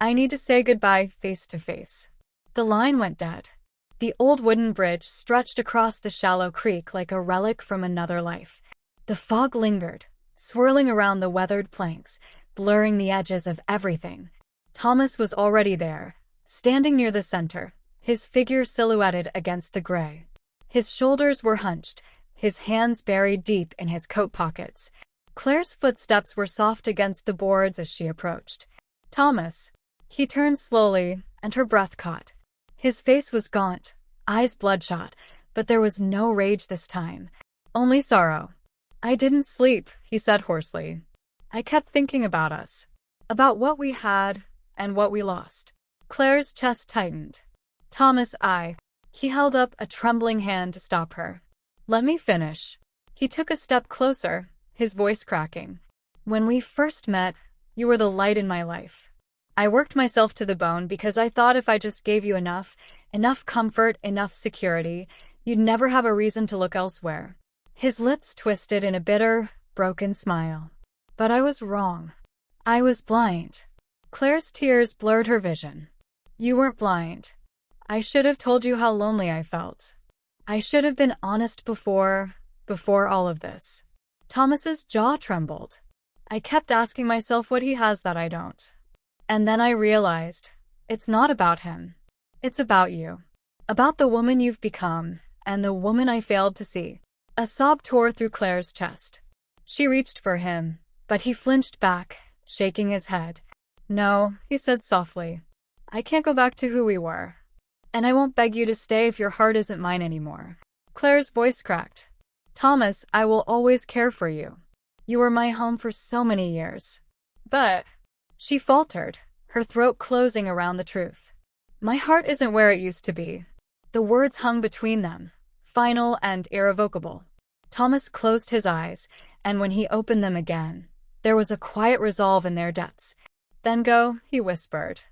I need to say goodbye face to face. The line went dead. The old wooden bridge stretched across the shallow creek like a relic from another life. The fog lingered, swirling around the weathered planks, blurring the edges of everything. Thomas was already there, standing near the center, his figure silhouetted against the gray. His shoulders were hunched, his hands buried deep in his coat pockets. Claire's footsteps were soft against the boards as she approached. Thomas. He turned slowly, and her breath caught. His face was gaunt, eyes bloodshot, but there was no rage this time. Only sorrow. I didn't sleep, he said hoarsely. I kept thinking about us. About what we had, and what we lost. Claire's chest tightened. Thomas, He held up a trembling hand to stop her. Let me finish. He took a step closer, his voice cracking. When we first met, you were the light in my life. I worked myself to the bone because I thought if I just gave you enough comfort, enough security, you'd never have a reason to look elsewhere. His lips twisted in a bitter, broken smile. But I was wrong. I was blind. Claire's tears blurred her vision. You weren't blind. I should have told you how lonely I felt. I should have been honest before all of this. Thomas's jaw trembled. I kept asking myself what he has that I don't. And then I realized, it's not about him. It's about you. About the woman you've become, and the woman I failed to see. A sob tore through Claire's chest. She reached for him, but he flinched back, shaking his head. No, he said softly. I can't go back to who we were. And I won't beg you to stay if your heart isn't mine anymore. Claire's voice cracked. Thomas, I will always care for you. You were my home for so many years. But... She faltered, her throat closing around the truth. My heart isn't where it used to be. The words hung between them, final and irrevocable. Thomas closed his eyes, and when he opened them again, there was a quiet resolve in their depths. Then go, he whispered.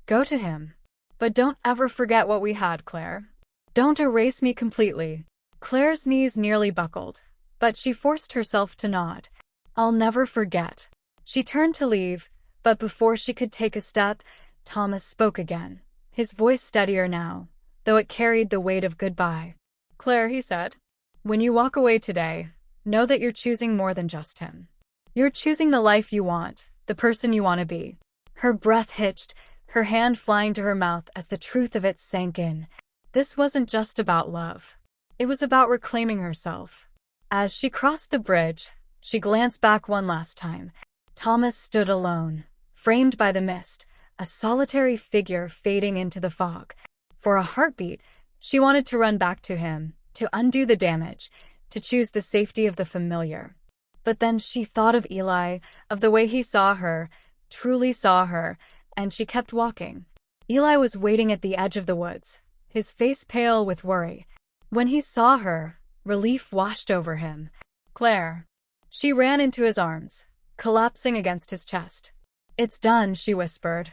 Go to him. But don't ever forget what we had, Claire. Don't erase me completely. Claire's knees nearly buckled, but she forced herself to nod. I'll never forget. She turned to leave, but before she could take a step, Thomas spoke again, his voice steadier now, though it carried the weight of goodbye. Claire, he said, when you walk away today, know that you're choosing more than just him. You're choosing the life you want, the person you want to be. Her breath hitched, her hand flying to her mouth as the truth of it sank in. This wasn't just about love. It was about reclaiming herself. As she crossed the bridge, she glanced back one last time. Thomas stood alone, framed by the mist, a solitary figure fading into the fog. For a heartbeat, she wanted to run back to him, to undo the damage, to choose the safety of the familiar. But then she thought of Eli, of the way he saw her, truly saw her, and she kept walking. Eli was waiting at the edge of the woods, his face pale with worry. When he saw her, relief washed over him. Claire. She ran into his arms, collapsing against his chest. It's done, she whispered.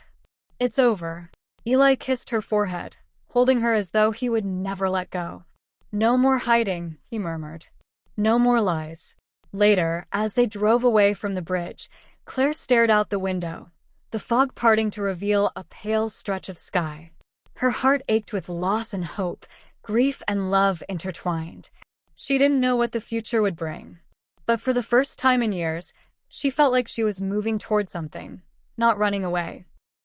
It's over. Eli kissed her forehead, holding her as though he would never let go. No more hiding, he murmured. No more lies. Later, as they drove away from the bridge, Claire stared out the window, the fog parting to reveal a pale stretch of sky. Her heart ached with loss and hope, grief and love intertwined. She didn't know what the future would bring. But for the first time in years, she felt like she was moving toward something, not running away.